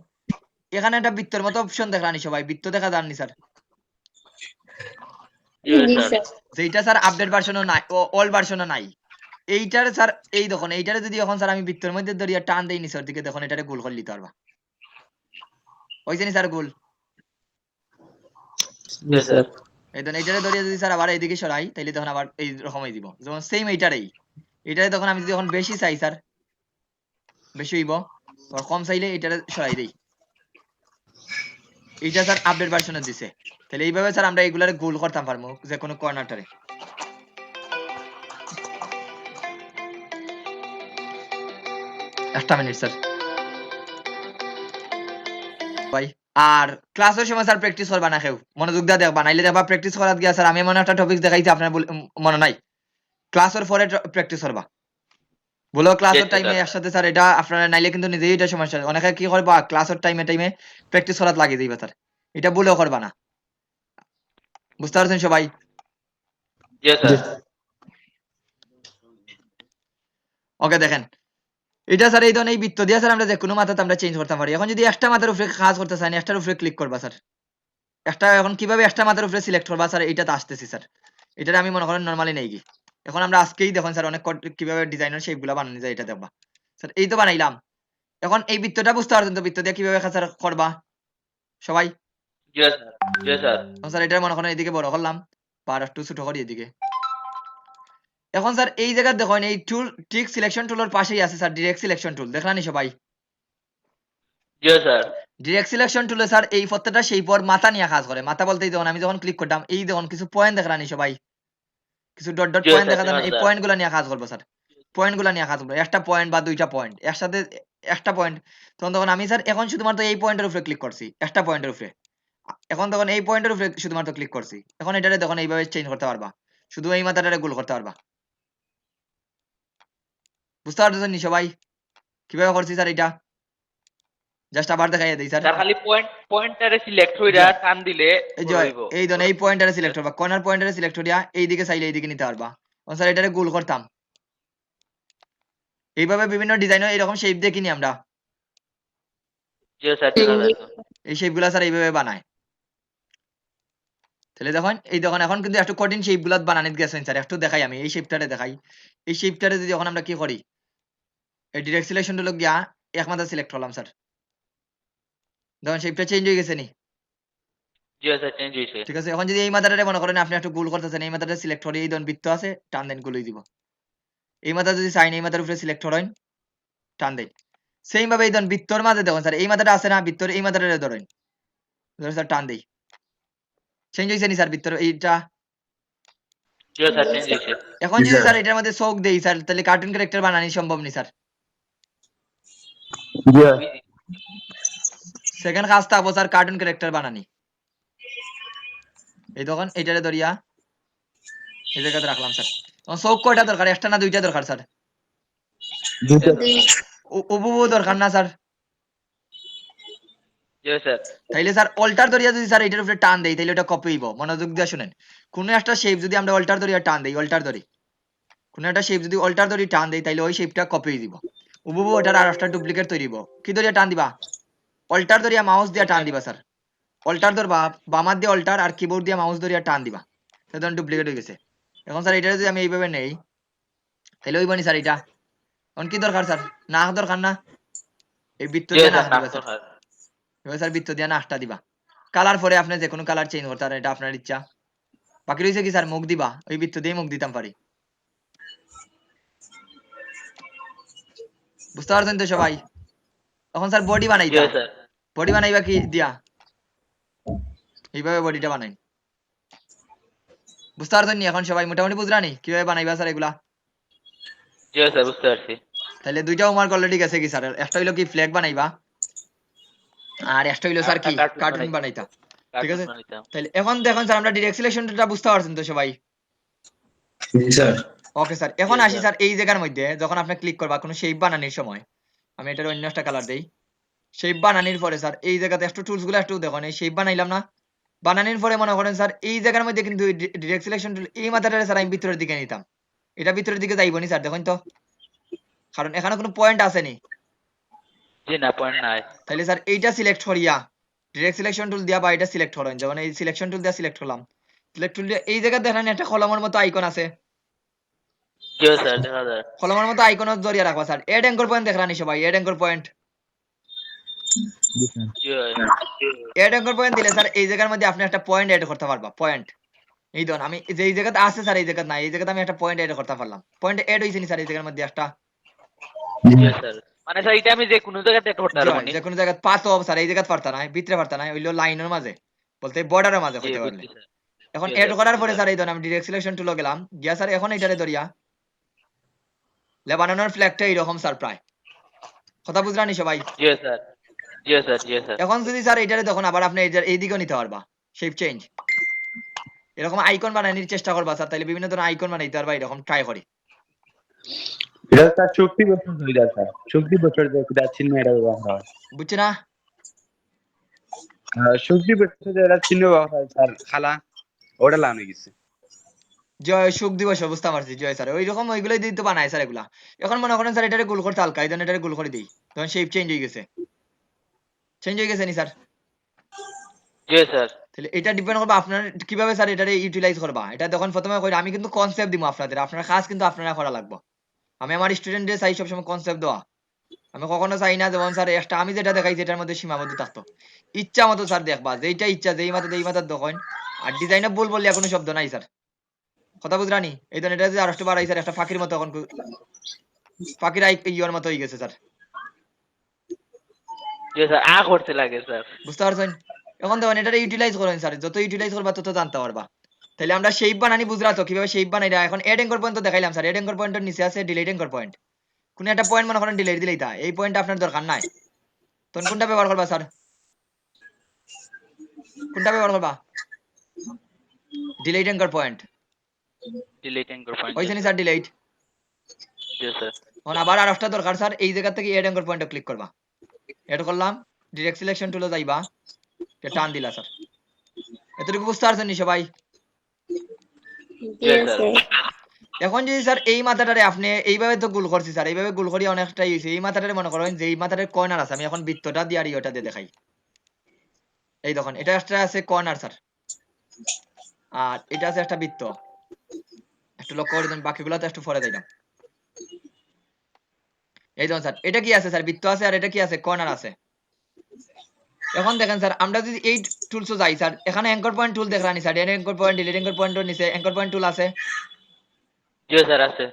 এখানে একটা বৃত্তের মতো অপশন দেখানি সবাই, বৃত্ত দেখা যাননি স্যার? জি জি স্যার। স্যার। যেটা স্যার আপডেট ভার্সনও নাই, ওল্ড ভার্সনও নাই। এইটার স্যার এই দেখুন, এইটারে যদি এখন স্যার আমি বৃত্তের মধ্যে ধরিয়া টান দেই নিচের দিকে, দেখুন এটারে গোল করে নিতে পারবা, হইছে নি স্যার গোল? জি স্যার। এই দেখুন এইটারে ধরিয়া যদি স্যার আবার এইদিকে সরাই তাইলে তখন আবার এই রকমই দিব, যেমন সেম এইটারে তখন আমি যদি এখন বেশি চাই স্যার, বেশি হইব, আর কম চাইলে এটারে সরাই দেই। এইটা স্যার আপডেট ভার্সনে দিছে, তাহলে এইভাবে স্যার আমরা এগুলারে গোল করতাম পারবো যে কোনো কর্নারটারে। একটা মিনিট স্যার ভাই, আর ক্লাসের সময় স্যার প্র্যাকটিস করবা না, কেউ মনোযোগ দিয়ে দেখবা, নাইলে দেখবা প্র্যাকটিস করার গিয়া স্যার আমি এমন একটা টপিক দেখাইছি আপনার মনে নাই, ক্লাসের পরে প্র্যাকটিস করবা। বলো ক্লাসের Yes, টাইমে sir. একসাথে স্যার এটা আপনারা নাইলে কিন্তু নিজেই এটা সমস্যা অনেকে কি করবা ক্লাসের টাইমে প্র্যাকটিস করাত লাগিয়ে দিবা স্যার এটা বলেও করবা না বুঝতে পারছেন সবাই Yes, sir. ওকে দেখেন এটা স্যার এই ধরনের এই বৃত্ত দিয়ে স্যার আমরা যে কোনো মাথাতে আমরা চেঞ্জ করতে পারি এখন যদি একটা মাথার উপরে কাজ করতে চান একটার উপরে ক্লিক করবা স্যার একটা এখন কিভাবে একটা মাথার উপরে সিলেক্ট করবা স্যার এইটাতে আসতেছি স্যার এটা আমি মনে করেন নরমালি নেই কি এখন আমরা আজকেই দেখুন স্যার অনেক কিভাবে ডিজাইনার শেপগুলো বানানো যায় এটা দেখবা স্যার এই তো বানাইলাম এখন এই বৃত্তটা বুঝতে পারছেন তো বৃত্ত দিয়ে কিভাবে স্যার করবা সবাই Yes, sir. Yes, sir. এখন স্যার এটা মনে করেন এদিকে বড় করলাম আর একটু ছোট করি এদিকে এখন স্যার এই জায়গা দেখুন এই টুল ট্রিক সিলেকশন টুলের পাশেই আছে স্যার ডিরেক্ট সিলেকশন টুল দেখলানি সবাই Yes, sir. ডিরেক্ট সিলেকশন টুলে স্যার এই প্রত্যেকটা সেই পর মাথা নিয়ে কাজ করে মাথা বলতেই দেখুন আমি যখন ক্লিক করতাম এই দেখুন কিছু পয়েন্ট দেখলানি সবাই কিছু dot dot Yes, point sir, দেখা যায় না, এই sir. পয়েন্ট গুলা নিয়ে কাজ করবো স্যার পয়েন্ট গুলা নিয়ে কাজ করবো একটা পয়েন্ট বা দুইটা পয়েন্ট একসাথে একটা পয়েন্ট তখন আমি স্যার এখন শুধুমাত্র এই পয়েন্টের উপরে ক্লিক করছি একটা পয়েন্টের উপরে এখন তখন এই পয়েন্টের উপরে শুধুমাত্র ক্লিক করছি এখন এটারে দেখুন এইভাবে চেঞ্জ করতে পারবা শুধু এই মাথাটারে গোল করতে পারবা বুঝতে পারতেছেন নি সবাই কিভাবে করছি স্যার এটা জাস্ট আবার দেখাই দেই স্যার Sir, খালি পয়েন্টারে সিলেক্ট হইরা টান দিলে এই যে হইব। এই ধরুন এই পয়েন্টারে সিলেক্ট করবা কর্নার পয়েন্টারে সিলেক্ট করিয়া এইদিকে চাইলে এইদিকে নিতে পারবা স্যার এটারে গোল করতাম এইভাবে বিভিন্ন ডিজাইনের এরকম শেপ দেখিনি আমরা Yes, sir. দেখা যায় তো। এই শেপ গুলা স্যার এইভাবে বানায় তাহলে দেখুন এই দেখুন এখন কিন্তু একটু কঠিন শেপ গুলা বানানিতে গেছেন স্যার একটু দেখাই আমি এই শেপটারে দেখাই এই শেপটারে যদি এখন আমরা কি করি এই ডিরেক্ট সিলেকশন টুলে গিয়া একমাত্র সিলেক্ট করলাম স্যার দেখুন শেপটা চেঞ্জ হয়ে গেছে নি Yes, sir. চেঞ্জ হইছে। ঠিক আছে এখন যদি এই মাথাটারে মনে করেন আপনি একটু গোল করতেছেন এই মাথাটা সিলেক্ট করে এই ধরুন বৃত্ত আছে টান দেন গোলই দিব এই মাথা যদি চাইন এই মাথার উপরে সিলেক্ট করেন টান দেন সেম ভাবে এই ধরুন বৃত্তর মাঝে দেখুন স্যার এই মাথাটা আছে না বৃত্তর এই মাথাটা ধরেন ধরে স্যার টান দেই চেঞ্জ হয়েছে নি স্যার বৃত্তর এইটা Yes, sir. চেঞ্জ হইছে। এখন যদি স্যার এটার মধ্যে চোখ দেই স্যার তাহলে কার্টুন ক্যারেক্টার বানানি সম্ভব নি স্যার সেকেন্ড কাজটা হবো স্যার কার্টুন ক্যারেক্টার বানানি এই তখন এইটারে ধরিয়া এই জায়গাতে রাখলাম স্যার তখন চোখ কয়টা দরকার একটা না দুইটা দরকার স্যার ওবু দরকার না স্যার Yes, sir. তাইলে স্যার অল্টার ধরিয়া যদি স্যার এটার উপরে টান দেই তাহলে ওটা কপি হইব মনোযোগ দিয়ে শুনেন কোন একটা শেপ যদি আমরা অল্টার ধরিয়া টান দেই অল্টার ধরি কোন একটা শেপ যদি অল্টার ধরি টান দেই তাহলে ওই শেপটা কপি হয়ে দিব উবু ওটার আর একটা ডুপ্লিকেট তৈরি হইব কি ধরিয়া টান দিবা অল্টার ধরিয়া মাউস দিয়া টান দিবা স্যার অল্টার ধরবা বামার দিয়ে অল্টার আর কিবোর্ড দিয়ে মাউস ধরিয়া টান দিবা তখন ডুপ্লিকেট হয়ে গেছে এখন স্যার এটা যদি আমি এইভাবে নেই তাহলে হইব নি স্যার এটা এখন কি দরকার স্যার নাক দরকার না এই বৃত্ত Yes, দিয়ে sir. নাক নাম দিবা তো স্যার হয়। এবার স্যার বৃত্ত দিয়ে নাকটা দিবা কালার পরে আপনি যে কোনো কালার চেঞ্জ করতে পারেন এটা আপনার ইচ্ছা বাকি রয়েছে কি স্যার মুখ দিবা ওই বৃত্ত দিয়ে মুখ দিতাম পারি বুঝতে পারছেন তো সবাই এখন স্যার বডি বানাইতা Yes, sir. বডি বানাইবা কি দিয়া এইভাবে বডিটা বানাই বুঝতে পারছেন নি এখন সবাই মোটামুটি বুঝরানি কিভাবে বানাইবা স্যার এগুলা Yes, sir. বুঝতে পারছি। তাহলে দুইটা হোমওয়ার্ক অলরেডি গেছে কি স্যার একটা হইলো কি ফ্ল্যাগ বানাইবা আর একটা হইলো স্যার কি cartoon কার্টুন বানাইতা। বানাইতা ঠিক আছে কার্টুন বানাইতাম। তাহলে এখন দেখুন স্যার আমরা ডিরেক্ট সিলেকশনটা বুঝতে পারছেন তো সবাই ওকে স্যার এখন Yes, আসি sir. স্যার এই জায়গার মধ্যে যখন আপনি ক্লিক করবা কোনো শেপ বানানোর সময় আমি এটার অন্য একটা কালার দেই শেপ বানানোর পরে স্যার এই জায়গাতে একটু টুলস গুলো একটু দেখুন এই শেপ বানাইলাম না বানানোর পরে মনে করেন স্যার এই জায়গার মধ্যে কিন্তু ডিরেক্ট সিলেকশন টুল এই মাথাটারে স্যার আমি ভিতরের দিকে নিতাম এটা ভিতরের দিকে যাইবো নি স্যার দেখুন তো কারণ এখানে কোনো পয়েন্ট আসেনি জি না পয়েন্ট নাই। তাহলে স্যার এইটা সিলেক্ট করিয়া ডিরেক্ট সিলেকশন টুল দিয়া বা এটা সিলেক্ট করেন যখন এই সিলেকশন টুল দিয়া সিলেক্ট করলাম সিলেক্ট টুল দিয়ে এই জায়গায় দেখেন একটা কলমের মতো আইকন আছে Yes, sir. দেখা যায়। কলমের মতো আইকনের জরিয়া রাখবা স্যার এড অ্যাঙ্কর পয়েন্ট দেখরানি সবাই add anchor point Yes. Add anchor point দিলে স্যার এই জায়গার মধ্যে আপনি একটা পয়েন্ট এড করতে পারবা পয়েন্ট এই ধরুন আমি যে এই জায়গাতে আছে স্যার এই জায়গাতে নাই এই জায়গাতে আমি একটা পয়েন্ট এড করতে পারলাম পয়েন্ট এড হইছে নি স্যার এই জায়গার মধ্যে একটা Yes, sir. মানে স্যার এটা আমি যে কোনো জায়গাতে একটা করতে পারবো নি। যে কোনো জায়গায় পাতো স্যার এই জায়গাতে পারতা না ভিতরে পারতা না হইলো লাইনের মাঝে বলতে বর্ডারের মাঝে জি, হইতে পারলে বুঝছি, sir. এখন Yes, এড sir, করার বুঝছি, পরে sir. স্যার এই ধরুন আমি ডিরেক্ট সিলেকশন টুলে গেলাম গিয়া স্যার এখন এইটারে ধরিয়া লেবাননের ফ্ল্যাগটা এইরকম স্যার প্রায় কথা বুঝরানি সবাই Yes, sir. Yes, sir. Yes, sir. এখন যদি স্যার এইটারে তখন আবার আপনি এই দিকেও নিতে পারবা শেপ চেঞ্জ এরকম আইকন বানানোর চেষ্টা করবা স্যার তাহলে বিভিন্ন ধরনের আইকন বানাইতে পারবা এরকম ট্রাই করি এটা স্যার শক্তি বছর হয়ে যায় স্যার শক্তি বছর যেটা চিহ্ন এটা ব্যবহার হয় বুঝছে না? শক্তি বছর যেটা চিহ্ন ব্যবহার হয় স্যার খালা ওটা লাগানো গেছে জয় সুখ দিবস বুঝতে পারছি জয় স্যার ওই রকম ওইগুলোই দিয়ে তো বানায় স্যার এগুলা। এখন মনে করেন স্যার এটারে গোল করতে হালকা এই জন্য এটারে গোল করে দিই, তখন শেপ চেঞ্জ হয়ে গেছে। চেঞ্জ হয়ে গেছে নি স্যার? জি স্যার। তাহলে এটা ডিপেন্ড করবে আপনার কিভাবে স্যার এটারে ইউটিলাইজ করবা। এটা তখন প্রথমে কই আমি কিন্তু কনসেপ্ট দিব আপনাদের, আপনার কাজ কিন্তু আপনারা করা লাগবে। আমি আমার স্টুডেন্টদের চাই সবসময় কনসেপ্ট দেওয়া। আমি কখনো চাই না যেমন স্যার একটা আমি যেটা দেখাই যেটার মধ্যে সীমাবদ্ধ থাকতো। ইচ্ছা মতো স্যার দেখবা, যেইটা ইচ্ছা যেই মাথা দেখেন। আর ডিজাইনে ভুল বললে কোনো শব্দ নাই স্যার, কথা বুঝরানি? এই ধরনের এটা যে আরেকটু বাড়াই স্যার, একটা ফাঁকির মতো এখন ফাঁকির ইয়ের মতো হয়ে গেছে স্যার, জি স্যার আ করতে লাগে স্যার। বুঝতে পারছেন? এখন দেখুন এটা ইউটিলাইজ করেন স্যার, যত ইউটিলাইজ করবা তত জানতে পারবা। তাহলে আমরা শেপ বানানি বুঝলা তো কিভাবে শেপ বানাই। এখন এড এঙ্কর পয়েন্ট তো দেখাইলাম স্যার, এড এঙ্কর পয়েন্টের নিচে আছে ডিলিট এঙ্কর পয়েন্ট। কোন একটা পয়েন্ট মনে করেন ডিলিট দিলেই তা এই পয়েন্ট আপনার দরকার নাই, তখন কোনটা ব্যবহার করবা স্যার? কোনটা ব্যবহার করবা? Delete Anchor point. Delete Anchor point. ওইখানে স্যার ডিলিট। জি স্যার। এখন আবার আর একটা দরকার স্যার, এই জায়গা থেকে এড এঙ্কর পয়েন্টে ক্লিক করবা। এড করলাম, ডিরেক্ট সিলেকশন টুলে যাইবা, টান দিলা স্যার। এতটুকু বুঝতে পারছেন নি সবাই? জি স্যার। এখন যদি স্যার এই মাথাটারে আপনি এইভাবে তো গোল করছি স্যার, এইভাবে গোল করি অনেকটাই হয়েছে। এই মাথাটারে মনে করেন যে এই মাথাটার কর্নার আছে, আমি এখন বৃত্তটা দিয়ে আর ইয়েটা দিয়ে দেখাই। এই দেখুন এটা একটা আছে কর্নার স্যার, আর এটা আছে একটা বৃত্ত। একটু লক্ষ্য করে দেন, বাকিগুলো তো একটু পরে দিলাম। এই দেখুন স্যার এটা কি আছে স্যার? বৃত্ত আছে, আর এটা কি আছে? কর্নার আছে। এখন দেখেন স্যার আমরা যদি এই টুলসও যাই স্যার, এখানে অ্যাঙ্কর পয়েন্ট টুল দেখানি sir, anchor point delete anchor পয়েন্টের নিচে অ্যাঙ্কর পয়েন্ট টুল আছে। জি স্যার আছে।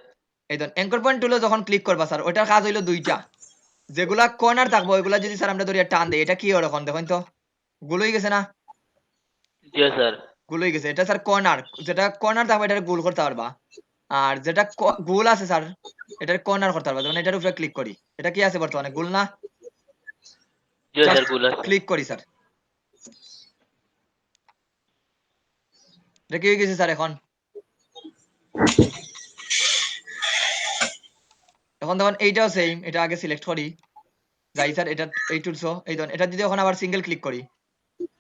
এই ধরুন অ্যাঙ্কর পয়েন্ট টুলে যখন ক্লিক করবা স্যার, ওটার কাজ হইলো দুইটা। যেগুলা কর্নার থাকবো ওইগুলা যদি স্যার আমরা ধরি টান দিই, এটা কি ওরকম দেখেন তো গোল হয়ে গেছে না? জি স্যার। গোল হয়ে গেছে। এটা স্যার কর্নার, যেটা কর্নার থাকবে এটা গোল করতে পারবা। আর যেটা গোল আছে স্যার এটার কর্নার করতে পারবা। যেমন এটার উপরে ক্লিক করি, এটা কি আছে বর্তমানে? গোল না? জি স্যার গুল আছে। ক্লিক করি স্যার, এটা কি হয়ে গেছে স্যার? এখন এখন দেখুন এইটাও সেম, এটা আগে সিলেক্ট করি যাই স্যার, এটা এই টুলসও এই ধরুন এটা যদি এখন আবার সিঙ্গেল ক্লিক করি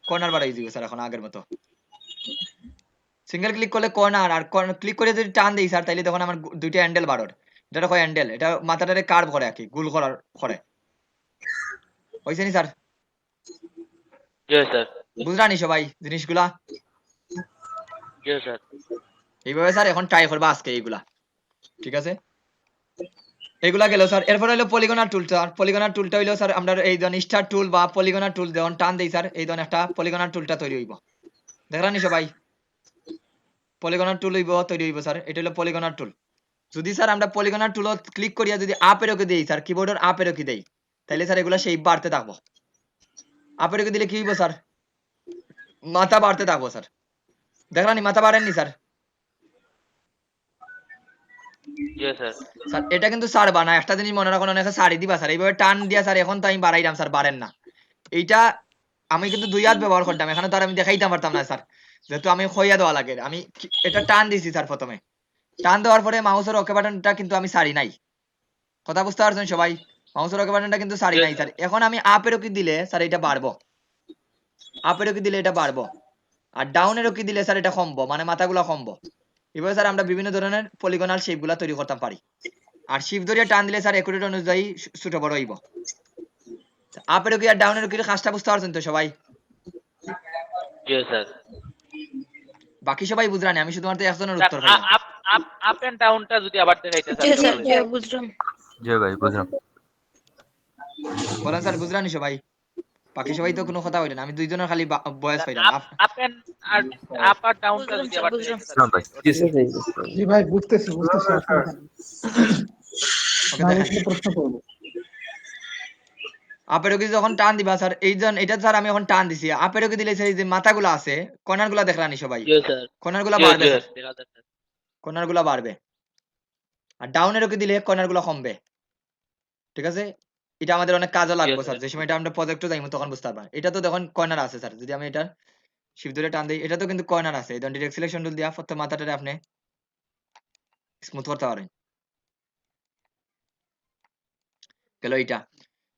কর্নার বাড়াই দিবে স্যার এখন আগের মতো। সিঙ্গেল ক্লিক করলে কর্নার, আর ক্লিক করে যদি টান দিই স্যার তাইলে তখন আমার দুইটা হ্যান্ডেল বাড়র। এটা হয় হ্যান্ডেল, এটা মাথাটারে কার্ভ করে আর কি, গোল করার করে। হইছে নি স্যার? জি স্যার। বুঝলানি সবাই জিনিসগুলা? জি স্যার। এইভাবে স্যার এখন ট্রাই করবা আজকে এইগুলা, ঠিক আছে? এইগুলা গেল স্যার। এরপর হলো পলিগনার টুল স্যার। পলিগনার টুলটা হইলো স্যার আমরা এই ধরনের স্টার টুল বা পলিগনার টুল যখন টান দেই স্যার, এই ধরনের একটা পলিগনার টুলটা তৈরি হইব। দেখলানি সবাই? পলিগনার টুল হইব তৈরি হইব স্যার, এটা হলো পলিগনার টুল। যদি স্যার আমরা পলিগনার টুল ক্লিক করিয়া যদি আপ এরোকে দেই স্যার, কিবোর্ডের আপ এরোকে দেই, তাহলে স্যার এগুলা শেপ বাড়তে থাকবো। আপ এরোকে দিলে কি হইব স্যার? মাথা বাড়তে থাকবো স্যার। দেখলানি মাথা বাড়েননি স্যার? জি স্যার। স্যার এটা কিন্তু স্যার বানা, একটা জিনিস মনে রাখুন, অনেকে সারি দিবা স্যার এইভাবে টান দিয়া স্যার। এখন তো আমি বাড়াইলাম স্যার, বাড়েন না। এইটা আমি কিন্তু দুই হাত ব্যবহার করতাম, এখানে তো আর আমি দেখাইতে পারতাম না স্যার, যেহেতু আমি খইয়া দেওয়া লাগে। আমি এটা টান দিছি স্যার প্রথমে, টান দেওয়ার পরে মাউসের ওকে বাটনটা কিন্তু আমি সারি নাই। কথা বুঝতে পারছেন সবাই? মাউসের ওকে বাটনটা কিন্তু সারি নাই স্যার। এখন আমি আপের ওকে দিলে স্যার এটা বাড়বো, আপের ওকে দিলে এটা বাড়বো, আর ডাউনের ওকে দিলে স্যার এটা কমবো, মানে মাথাগুলা কমবো। এভাবে স্যার আমরা বিভিন্ন ধরনের পলিগনাল শেপ গুলা তৈরি করতে পারি। আর শিফট ধরে টান দিলে স্যার একুরেট অনুযায়ী ছোট বড় হইব। আপের ওকে আর ডাউনের ওকে কাজটা বুঝতে পারছেন তো সবাই? জি স্যার। বাকি সবাই বুঝরানি, আমি শুধুমাত্র একজনের স্যার উত্তর পাইলাম। আপ আপ আপ এন্ড ডাউনটা যদি আবার দেখাইতে জি স্যার স্যার। বুঝলাম। জি ভাই বুঝলাম বলেন স্যার বুঝরানি সবাই? বাকি সবাই তো কোনো কথা হইল না, আমি দুইজনের খালি বয়স পাইলাম। আপ আপ এন্ড আর আপ আর ডাউনটা যদি আবার দেখাইতে বুঝলাম ভাই ঠিক আছে জি ভাই বুঝতেছি বুঝতেছি, অসুবিধা নেই। ওকে না দেখেন, বুঝলে প্রশ্ন করবো। আপের ওকে যখন টান দিবা স্যার, এই জন এটা স্যার আমি এখন টান দিছি, আপের ওকে দিলে স্যার এই যে মাথাগুলো আছে কর্নার গুলা দেখলানি সবাই? জি স্যার। কর্নার গুলা জি বাড়বে জি স্যার, দেখা যাচ্ছে। কর্নার গুলা বাড়বে। আর ডাউনের ওকে দিলে কর্নার গুলা কমবে, ঠিক আছে? এটা আমাদের অনেক কাজে জি লাগবে স্যার, স্যার। যে সময় এটা আমরা প্রজেক্টে যাইবো তখন বুঝতে পারবা। এটা তো দেখুন কর্নার আছে স্যার, যদি আমি এটা শিফট ধরে টান দিই এটা তো কিন্তু কর্নার আছে। এই ডিরেক্ট সিলেকশন টুল দিয়া প্রত্যেক মাথাটারে আপনি স্মুথ করতে পারেন। গেল এইটা।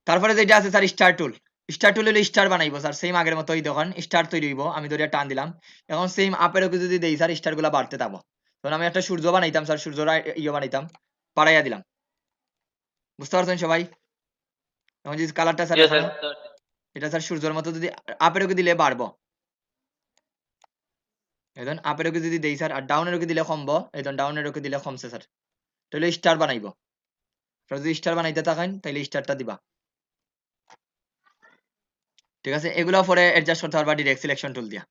তারপরে যেটা আছে স্যার স্টার টুল হলে স্টার বানাইবো স্যার, সেম আগের মতোই দেখুন স্টার তৈরি হইব। আমি ধরে টান দিলাম, এখন সেম আপের ওকে যদি দেই স্যার স্টার গুলা বাড়তে থাকবো। তখন আমি একটা সূর্য বানাইতাম স্যার, সূর্যরা ইয়ে বানাইতাম, বাড়াইয়া দিলাম। বুঝতে পারছেন সবাই? এখন যদি কালারটা স্যার জি এখনো স্যার। এটা স্যার সূর্যের মতো যদি আপের ওকে দিলে বাড়বো, এখন আপের ওকে যদি দেই স্যার, আর ডাউনের ওকে দিলে কমবো, এই ডাউনের ওকে দিলে কমছে স্যার, তাহলে স্টার বানাইবো। যদি স্টার বানাইতে থাকেন তাহলে স্টারটা দিবা, ঠিক আছে? এগুলো পরে অ্যাডজাস্ট করতে পারবা ডিরেক্ট সিলেকশন টুল দিয়া।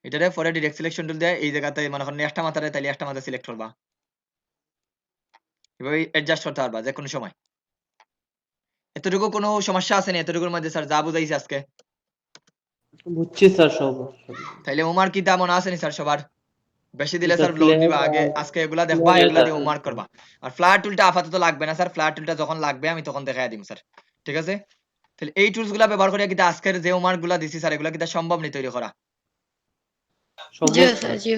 এটারে পরে ডিরেক্ট সিলেকশন টুল দিয়ে এই জায়গাতে মনে করেন একটা মাথারে তাইলে একটা মাথা সিলেক্ট করবা, এভাবে অ্যাডজাস্ট করতে পারবা যে কোনো সময়। এতটুকু কোনো সমস্যা আছে না? এতটুকুর মধ্যে স্যার যা বুঝাইছি আজকে, বুঝছি স্যার সব। তাইলে হোমওয়ার্ক কি তেমন আছে নি স্যার সবার? বেশি দিলে স্যার স্যার ব্লক দিবা, ফ্ল্যাগ আগে আজকে এগুলা দেখবা, জি এগুলা স্যার। দিয়ে হোমওয়ার্ক করবা। আর ফ্লায়ার টুলটা আপাতত লাগবে না স্যার, ফ্লায়ার টুলটা যখন লাগবে আমি তখন দেখাই দিম স্যার, ঠিক আছে? তাহলে এই টুলস গুলা ব্যবহার করে কিন্তু আজকের যে হোমওয়ার্ক গুলা দিছি স্যার, এগুলা কিন্তু সম্ভব নি তৈরি করা। জি স্যার জি।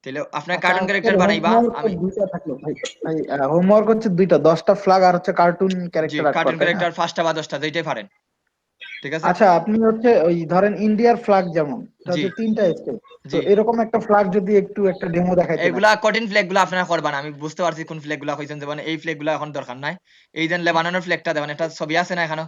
তাহলে আপনার আচ্ছা, কার্টুন আজকের ক্যারেক্টার বানাইবা, homework আমি দুইটা থাকলো ভাই। ভাই হোমওয়ার্ক হচ্ছে দুইটা, 10টা ফ্ল্যাগ আর হচ্ছে কার্টুন জি ক্যারেক্টার আর্ট কার্টুন করা, তাই না? ক্যারেক্টার 5টা বা 10টা যেটাই পারেন, ঠিক আছে? আচ্ছা, আপনি হচ্ছে ওই ধরেন ইন্ডিয়ার ফ্ল্যাগ যেমন এটা জি হচ্ছে 3টা স্টেপ, তো জি এরকম একটা ফ্ল্যাগ যদি একটু একটা ডেমো দেখাইতেন আর এগুলা কি। কঠিন ফ্ল্যাগ গুলো আপনারা করবা না, আমি বুঝতে পারছি কোন ফ্ল্যাগ গুলা কইছেন, যেমন এই ফ্ল্যাগ গুলা এখন দরকার নাই। এই যে লেবাননের ফ্ল্যাগটা দেখেন, একটা ছবি আছে না এখানে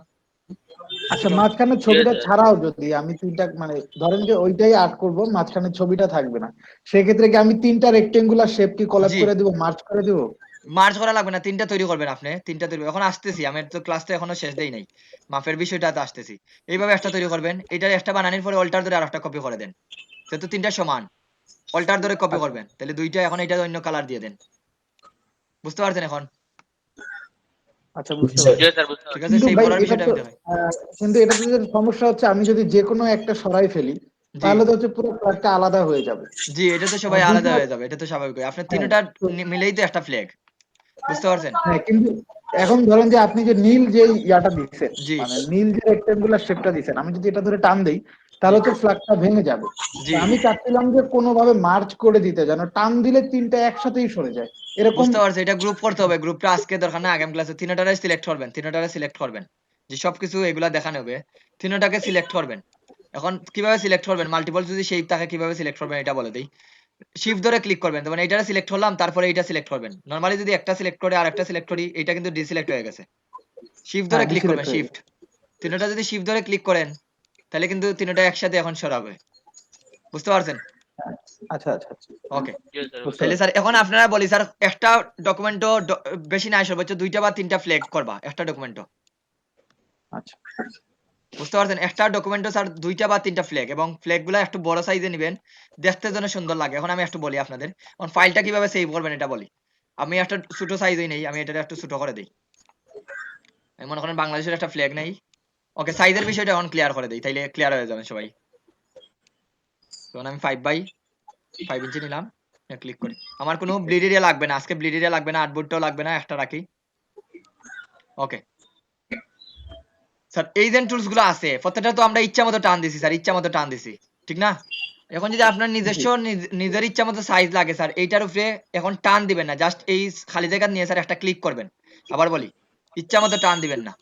আচ্ছা, ছোট? মাঝখানে জি ছবিটা স্যার। ছাড়াও যদি আমি 3টা মানে ধরেন যে ওইটাই আর্ট করব, মাঝখানে ছবিটা থাকবে না, সেক্ষেত্রে কি আমি 3টা রেক্টেঙ্গুলার শেপ কি কোলাপ জি করে দিব, মার্জ করে দিব? মার্চ করা লাগবে না, 3টা তৈরি করবেন আপনি, 3টা তৈরি এখন আসতেছি, আমি তো ক্লাসটা এখনো শেষ দেই নাই, মাপের বিষয়টা তো আসতেছি। এইভাবে একটা তৈরি করবেন, এটার একটা বানানোর পরে অল্টার ধরে আরেকটা কপি করে দেন, যেহেতু 3টা সমান অল্টার ধরে কপি আচ্ছা করবেন, তাহলে দুইটা এখন এটা অন্য কালার দিয়ে দেন। বুঝতে পারছেন এখন? আচ্ছা, বুঝতে জি পারছি। স্যার বুঝতে ঠিক পারছি। আছে, কিন্তু সেই ভাই পড়ার এটা বিষয়টা তো আমি দেখাই। এটাতে যে সমস্যা হচ্ছে, আমি যদি যে কোনো একটা সরাই ফেলি জি তাহলে তো হচ্ছে পুরো ফ্ল্যাগটা আলাদা হয়ে যাবে। জি এটা তো সবাই আলাদা দুইটা, হয়ে যাবে, এটা তো স্বাভাবিক। আপনার হ্যাঁ তিনটা তো, মিলেই তো একটা ফ্ল্যাগ, বুঝতে পারছেন? হ্যাঁ কিন্তু এখন ধরেন যে আপনি যে নীল যে ইয়াটা দিচ্ছেন, জি মানে নীল যে রেক্টেঙ্গুলার শেপটা দিচ্ছেন, আমি যদি এটা ধরে টান দেই জি তাহলে তো ফ্ল্যাগটা ভেঙে যাবে। তো জি আমি চাচ্ছিলাম যে কোনোভাবে মার্চ করে দিতে, যেন টান দিলে 3টা একসাথেই সরে যায় এরকম। বুঝতে পারছি, এটা গ্রুপ করতে হবে। গ্রুপটা আজকে দরকার না, আগামী ক্লাসে তিনটারে সিলেক্ট করবেন, তিনটারে সিলেক্ট করবেন, যে সবকিছু এগুলা দেখানো হবে, তিনটাকে সিলেক্ট করবেন। এখন কিভাবে সিলেক্ট করবেন, মাল্টিপল যদি শেপ থাকে কিভাবে সিলেক্ট করবেন এটা বলে দেই। শিফট ধরে ক্লিক করবেন, মানে এইটা সিলেক্ট করলাম, তারপরে এইটা সিলেক্ট করবেন। নরমালি যদি একটা সিলেক্ট করে আর একটা সিলেক্ট করি, এটা কিন্তু ডিসিলেক্ট হয়ে গেছে। শিফট ধরে হ্যাঁ, ক্লিক ডিসিলেক্ট করবেন, হয়ে শিফট গেছে। তিনটা যদি শিফট ধরে ক্লিক করেন তাহলে কিন্তু তিনটা একসাথে এখন সরাবে। বুঝতে পারছেন? আচ্ছা আচ্ছা আচ্ছা, ওকে, জি স্যার বুঝতে বুঝতে তাহলে পারছি। স্যার এখন আপনারা বলি স্যার, একটা ডকুমেন্টও বেশি নাই, সর্বোচ্চ 2টা বা 3টা ফ্ল্যাগ করবা একটা ডকুমেন্টও। আচ্ছা বুঝতে পারছেন? একটা ডকুমেন্টও স্যার 2টা বা 3টা ফ্ল্যাগ, এবং ফ্ল্যাগ গুলো একটু বড় সাইজে নেবেন, দেখতে যেন সুন্দর লাগে। এখন আমি একটু বলি আপনাদের, এখন ফাইলটা কিভাবে সেভ করবেন এটা বলি। আমি একটা ছোট সাইজই নেই, আমি এটা একটু ছোট করে দিই। আমি মনে করেন বাংলাদেশের একটা ফ্ল্যাগ নেই। ওকে, সাইজের বিষয়টা এখন ক্লিয়ার করে দিই, তাইলে ক্লিয়ার হয়ে যাবে সবাই। তখন আমি 5 ইঞ্চি নিলাম, ক্লিক করি। আমার কোনো ব্লিড এরিয়া লাগবে না আজকে, ব্লিড এরিয়া লাগবে না, আর্টবোর্ডটাও লাগবে না, একটা রাখি। ওকে স্যার, এই যে টুলস গুলো আছে প্রত্যেকটা তো আমরা ইচ্ছা মতো টান দিছি স্যার, ইচ্ছা মতো টান দিছি, ঠিক না? এখন যদি আপনার জি। নিজস্ব নিজের ইচ্ছা মতো সাইজ লাগে স্যার, এইটার উপরে এখন টান দিবেন না, জাস্ট এই খালি জায়গা নিয়ে স্যার একটা ক্লিক করবেন। আবার বলি, ইচ্ছা মতো টান দিবেন না,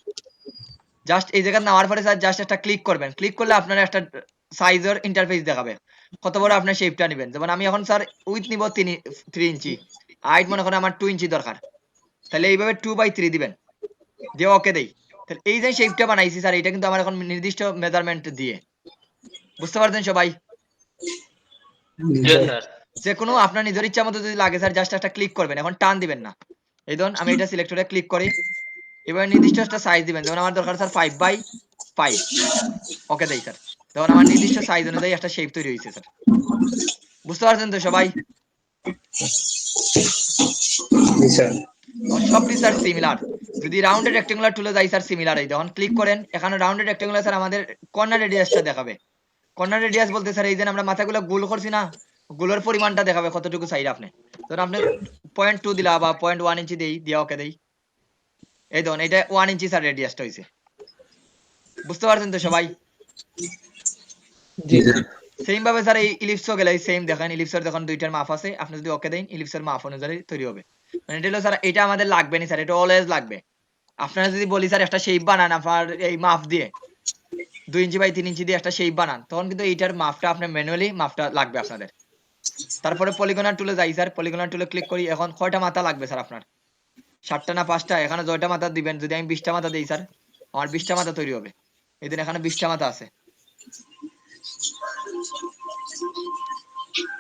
জাস্ট এই জায়গা নেওয়ার পরে স্যার জাস্ট একটা ক্লিক করবেন। ক্লিক করলে আপনার একটা সাইজের ইন্টারফেস দেখাবে, কত বড় আপনার শেপটা নেবেন। যেমন আমি এখন স্যার উইথ নিব 3 ইঞ্চি, হাইট মনে করেন আমার 2 ইঞ্চি দরকার, তাহলে এইভাবে 2/3 দিবেন, দিয়ে ওকে দেই। তাহলে এই যে শেপটা বানাইছি স্যার, এটা কিন্তু আমার এখন নির্দিষ্ট মেজারমেন্ট দিয়ে। বুঝতে পারছেন সবাই? জি স্যার। যে কোনো আপনার নিজের ইচ্ছা মতো যদি লাগে স্যার জাস্ট একটা ক্লিক করবেন, এখন টান দিবেন না। এই ধরুন আমি এটা সিলেক্ট করে ক্লিক করি, এবার নির্দিষ্ট একটা সাইজ দিবেন, যেমন আমার দরকার স্যার 5/5, ওকে দেই স্যার। তখন আমার নির্দিষ্ট সাইজ অনুযায়ী একটা শেপ তৈরি হয়েছে স্যার। বুঝতে পারছেন তো সবাই? এখন সবটি স্যার সিমিলার। যদি রাউন্ডেড রেক্টেঙ্গুলার টুলে যাই স্যার, সিমিলার। এই যখন ক্লিক করেন এখানে রাউন্ডেড রেক্টেঙ্গুলার স্যার আমাদের কর্নার রেডিয়াসটা দেখাবে। কর্নার রেডিয়াস বলতে স্যার এই যে আমরা মাথাগুলো গোল করছি না, গোলের পরিমাণটা দেখাবে কতটুকু সাইড আপনি। ধরুন আপনি 0.2 দিলা বা 0.1 ইঞ্চি দেই, দিয়া ওকে দেই। এই ধরুন এটা 1 ইঞ্চি স্যার রেডিয়াসটা হয়েছে। বুঝতে পারছেন তো সবাই? জি সেম ভাবে স্যার এই ইলিপসও গেলে সেম দেখেন, ইলিপসের যখন দুইটার মাপ আছে, আপনি যদি ওকে দেন ইলিপসের মাপ অনুযায়ী তৈরি হবে। মানে এটা হলো স্যার, এটা আমাদের লাগবে না স্যার, এটা অলওয়েজ লাগবে। আপনারা যদি বলি স্যার একটা শেপ বানান আপনার এই মাপ দিয়ে 2 ইঞ্চি বাই 3 ইঞ্চি দিয়ে একটা শেপ বানান, তখন কিন্তু এইটার মাপটা আপনার ম্যানুয়ালি মাপটা লাগবে আপনাদের। তারপরে পলিগনার টুলে যাই স্যার, পলিগনার টুলে ক্লিক করি। এখন কয়টা মাথা লাগবে স্যার আপনার? 7টা না 5টা? এখানে 6টা মাথা দিবেন। যদি আমি 20টা মাথা দিই স্যার, আমার 20টা মাথা তৈরি হবে। এই দিন এখানে 20টা মাথা আছে।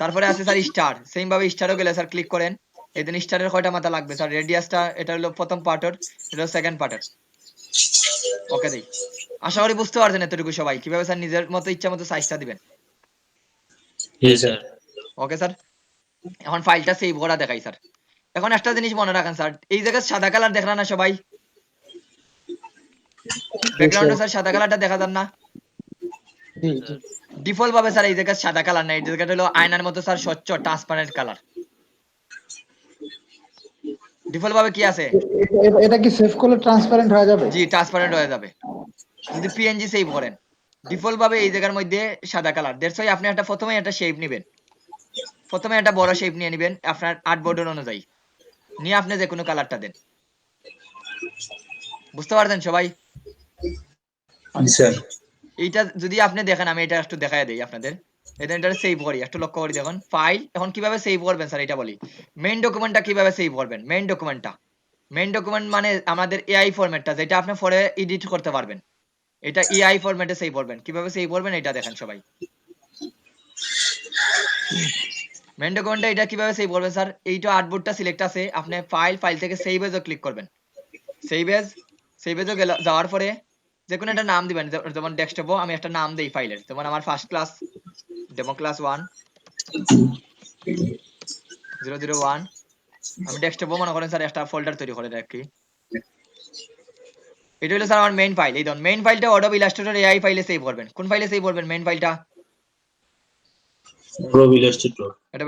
তারপরে আছে স্যার স্টার, সেম ভাবে স্টারও গেলে স্যার ক্লিক করেন। এই দিন স্টারের কয়টা মাথা লাগবে স্যার? রেডিয়াসটা এটা হলো প্রথম পার্টের, এটা হলো সেকেন্ড পার্টের। ওকে দেই। আশা করি বুঝতে পারছেন এতটুকু সবাই, কিভাবে স্যার নিজের মতো ইচ্ছা মতো সাইজটা দিবেন। জি স্যার। ওকে স্যার, এখন ফাইলটা সেভ করা দেখাই স্যার। এখন একটা জিনিস মনে রাখেন স্যার, এই জায়গায় সাদা কালার দেখলেন না সবাই? ব্যাকগ্রাউন্ডে স্যার সাদা কালারটা দেখা যান না? জি জি। ডিফল্ট ভাবে স্যার এই জায়গায় সাদা কালার নাই, এই জায়গাটা হলো আয়নার মতো স্যার স্বচ্ছ ট্রান্সপারেন্ট কালার। ডিফল্ট ভাবে কি আছে? এটা কি সেভ করলে ট্রান্সপারেন্ট হয়ে যাবে? জি ট্রান্সপারেন্ট হয়ে যাবে যদি পিএনজি সেভ করেন। ডিফল্ট ভাবে এই জায়গার মধ্যে সাদা কালার। দ্যাটস ওয়াই আপনি একটা প্রথমে একটা শেপ নেবেন, প্রথমে একটা বড় শেপ নিয়ে নেবেন আপনার আর্টবোর্ডের অনুযায়ী, নিয়ে আপনি যে কোনো কালারটা দেন। বুঝতে পারছেন সবাই? স্যার এইটা যদি আপনি দেখেন, আমি এটা একটু দেখায় দেই আপনাদের। এটা সেভ করি, একটু লক্ষ্য করি দেখুন ফাইল। এখন কিভাবে সেভ করবেন স্যার এটা বলি। মেইন ডকুমেন্টটা কিভাবে সেভ করবেন? মেইন ডকুমেন্ট মানে আমাদের এআই ফরম্যাটটা, যেটা আপনি পরে এডিট করতে পারবেন। এটা এআই ফরম্যাটে সেভ করবেন। কিভাবে সেভ করবেন এটা দেখেন সবাই। মেইন ডকুমেন্টটা এটা কিভাবে সেভ করবেন স্যার? এইটা আর্টবোর্ডটা সিলেক্ট আছে, আপনি ফাইল থেকে সেভ এজও ক্লিক করবেন। সেভ এজও যাওয়ার পরে যে কোনো একটা নাম দিবেন, যেমন ডেস্কটপও আমি একটা নাম দেই ফাইলের, যেমন আমার ফার্স্ট ক্লাস ডেমো ক্লাস 1.001। আমি ডেস্কটপও মনে করেন স্যার একটা ফোল্ডার তৈরি করে রাখি। এটা হলো স্যার আমার মেইন ফাইল। এই ধরুন মেইন ফাইলটা অ্যাডোব ইলাস্ট্রেটর এআই ফাইলে সেভ করবেন। কোন ফাইলে সেভ করবেন মেইন ফাইলটা? Adobe Illustrator. এটা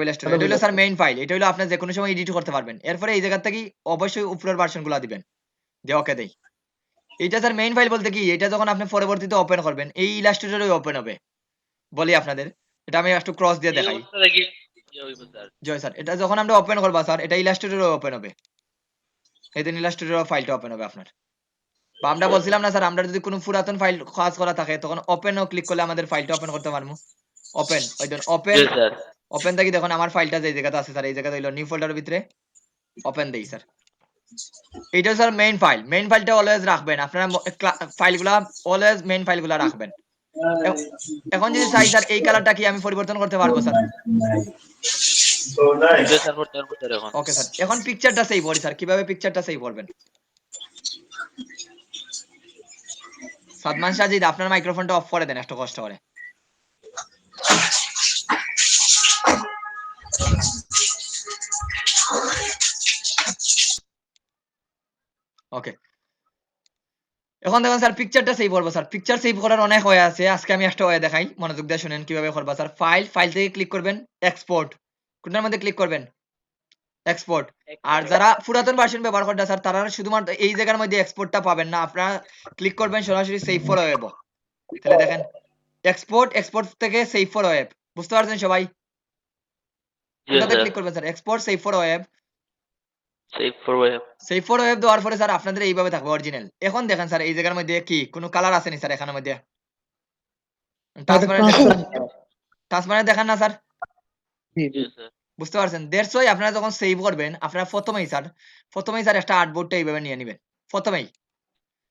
হলো স্যার মেইন ফাইল। এটা হলো আপনি যে কোনো সময় এডিট করতে পারবেন। এরপরে এই জায়গা থেকে অবশ্যই উপরের ভার্সনগুলো দিবেন। দিয়ে ওকে দেই। এইটা স্যার মেইন ফাইল বলতে কি, এটা যখন আপনি পরবর্তীতে ওপেন করবেন এই ইলাস্ট্রেটরে ওপেন হবে। বলি আপনাদের, এটা আমি একটু ক্রস দিয়ে এই দেখাই। অবস্থা দেখি কি হইব স্যার? জয় স্যার, এটা যখন আমরা ওপেন করবা স্যার, এটা ইলাস্ট্রেটরে ওপেন হবে। এই দিন ইলাস্ট্রেটর ফাইলটা ওপেন হবে আপনার। বা আমরা বলছিলাম না স্যার, আমরা যদি কোনো পুরাতন ফাইল কাজ করা থাকে তখন ওপেনও ক্লিক করলে আমাদের ফাইলটা ওপেন করতে পারবো। ওপেন, ওই ধরুন ওপেন। জি স্যার। ওপেন থেকে দেখুন আমার ফাইলটা যে জায়গাতে আছে স্যার, এই জায়গাতে হইলো নিউ ফোল্ডারের ভিতরে। ওপেন দেই স্যার। এইটা স্যার মেইন ফাইল। মেইন ফাইলটা অলওয়েজ রাখবেন আপনারা, ফাইলগুলা অলওয়েজ মেইন ফাইলগুলা রাখবেন। এখন যদি চাই স্যার এই কালারটা কি আমি পরিবর্তন করতে পারবো স্যার? জি স্যার, করতে পারবো স্যার এখন। ওকে স্যার, এখন পিকচারটা সেভ করি স্যার। কিভাবে পিকচারটা সেভ করবেন? সাদমান সাজিদ আপনার মাইক্রোফোনটা অফ করে দেন একটু কষ্ট করে। ওকে, এখন দেখুন স্যার পিকচারটা সেভ করবো স্যার। পিকচার সেভ করার অনেক ওয়ে আছে, আজকে আমি একটা ওয়ে দেখাই, মনোযোগ দিয়ে শুনেন কিভাবে করবা স্যার। ফাইল থেকে ক্লিক করবেন, এক্সপোর্ট। কোনটার মধ্যে ক্লিক করবেন? এক্সপোর্ট। আর যারা পুরাতন ভার্সন ব্যবহার করতে স্যার, তারা শুধুমাত্র এই জায়গার মধ্যে এক্সপোর্টটা পাবেন না, আপনারা ক্লিক করবেন সরাসরি সেভ ফর ওয়েব। তাহলে দেখেন এক্সপোর্ট থেকে সেভ ফর ওয়েব। বুঝতে পারছেন সবাই? জি কোনটাতে স্যার। ক্লিক করবেন sir? Export, save for web. Save for web. Save for web দেওয়ার পরে স্যার আপনাদের এইভাবে থাকবে অরিজিনাল। এখন দেখেন স্যার এই জায়গার মধ্যে কি কোনো কালার আছে নি স্যার এখানের মধ্যে? ট্রান্সপারেন্ট দেখান না স্যার? জি স্যার। বুঝতে পারছেন? দ্যাটস ওয়াই আপনারা যখন সেভ করবেন আপনারা প্রথমেই স্যার একটা আর্টবোর্ডটা এইভাবে নিয়ে নেবেন প্রথমেই।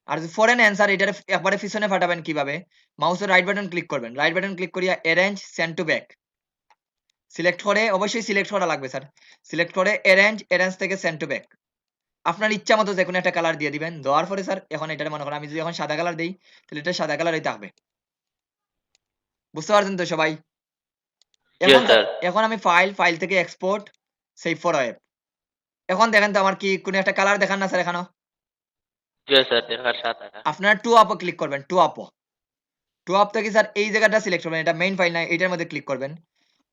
আর যদি ফরেন অ্যান্সার এটার একবারে পিছনে ফাটাবেন কিভাবে? মাউসের রাইট বাটন ক্লিক করবেন, রাইট বাটন ক্লিক করিয়া arrange send to back select করে, অবশ্যই সিলেক্ট করা লাগবে স্যার। সিলেক্ট করে অ্যারেঞ্জ থেকে সেন্ড টু ব্যাক আপনার ইচ্ছা মতো যে কোনো একটা কালার দিয়ে দিবেন। দেওয়ার পরে স্যার এখন এটা মনে করেন আমি যদি এখন সাদা কালার দিই, তাহলে এটা সাদা কালারই থাকবে। বুঝতে পারছেন তো সবাই? এখন এখন আমি ফাইল থেকে এক্সপোর্ট, সেভ ফর ওয়েব। এখন দেখেন তো আমার কি কোনো একটা কালার দেখান না স্যার এখানে? জি স্যার, দেখার সাথে আপনারা টু আপও ক্লিক করবেন। টু আপ থেকে স্যার এই জায়গাটা সিলেক্ট করবেন, এটা মেইন ফাইল না, এটার মধ্যে ক্লিক করবেন।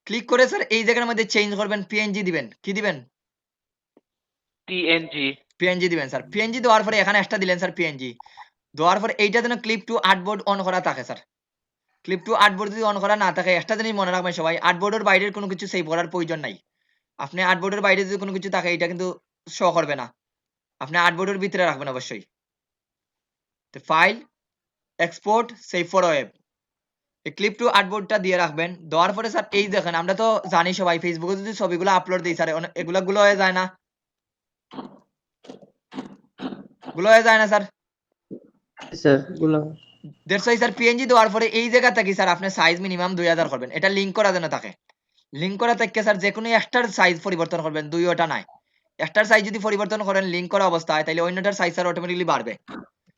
ক্লিক করে স্যার এই জায়গার মধ্যে চেঞ্জ করবেন, পিএনজি দিবেন। কি দিবেন? পিএনজি দিবেন স্যার। পিএনজি দেওয়ার পরে এখানে একটা দিলেন স্যার পিএনজি। দেওয়ার পরে এইটা যেন ক্লিপ টু আর্টবোর্ড অন করা থাকে স্যার। ক্লিপ টু আর্টবোর্ড যদি অন করা না থাকে, একটা জিনিস মনে রাখবেন সবাই, আর্টবোর্ডের বাইরের কোনো কিছু সেভ করার প্রয়োজন নাই। আপনি আর্টবোর্ডের বাইরে যদি কোনো কিছু থাকে এটা কিন্তু শো করবে না। আপনি আর্টবোর্ডের ভিতরে রাখবেন অবশ্যই। তো file export save for web এই ক্লিপ টু আর্টবোর্ডটা দিয়ে রাখবেন। দেওয়ার পরে স্যার এই দেখেন আমরা তো জানি সবাই ফেসবুকে যদি ছবিগুলো আপলোড দিই স্যার এগুলা গুলো হয়ে যায় না, গুলো হয়ে যায় না স্যার। স্যার গুলো দেড়শো স্যার পিএনজি দেওয়ার পরে এই জায়গা থেকে স্যার আপনার সাইজ মিনিমাম 2000 করবেন। এটা লিঙ্ক করা যেন থাকে, লিঙ্ক করা থেকে স্যার যে কোনো একটার সাইজ পরিবর্তন করবেন, দুইটা নাই। একটার সাইজ যদি পরিবর্তন করেন লিঙ্ক করা অবস্থায় তাহলে অন্যটার সাইজ স্যার অটোমেটিক্যালি বাড়বে।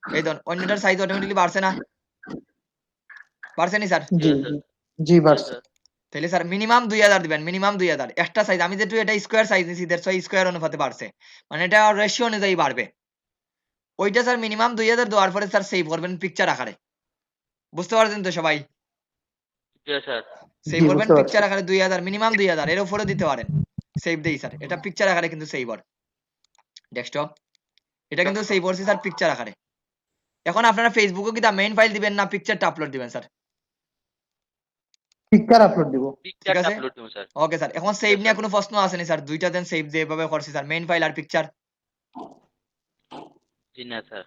এই ধরুন অন্যটার সাইজ অটোমেটিক্যালি বাড়ছে না, বাড়ছে নি স্যার? জি জি জি বাস। তাহলে স্যার মিনিমাম 2000 দিবেন, মিনিমাম 2000 একটা সাইজ। আমি যেহেতু এটা স্কোয়ার সাইজ নিছি 150 স্কোয়ার অনুপাতে বাড়ছে, মানে এটা রেশিও অনুযায়ী বাড়বে। ওইটা স্যার মিনিমাম 2000 দেওয়ার পরে স্যার সেভ করবেন পিকচার আকারে। বুঝতে পারছেন তো সবাই? জি স্যার। সেভ জি, করবেন বুঝতে পিকচার পারছি। আকারে 2000, মিনিমাম 2000 এর উপরে দিতে পারেন। সেভ দেই স্যার, এটা পিকচার আকারে কিন্তু সেভ হয় ডেস্কটপ। এটা কিন্তু সেভ করছি স্যার পিকচার আকারে। এখন আপনারা ফেসবুকে কি দা মেইন ফাইল দিবেন না পিকচারটা আপলোড দিবেন স্যার? পিকচার আপলোড দিব। ঠিক পিকচারটা আছে, আপলোড দিন স্যার। Okay sir. এখন সেভ নিয়ে কোনো প্রশ্ন আসেনি স্যার? দুইটা দেন সেভ যেভাবে করছি স্যার, মেইন ফাইল আর পিকচার। জি না স্যার।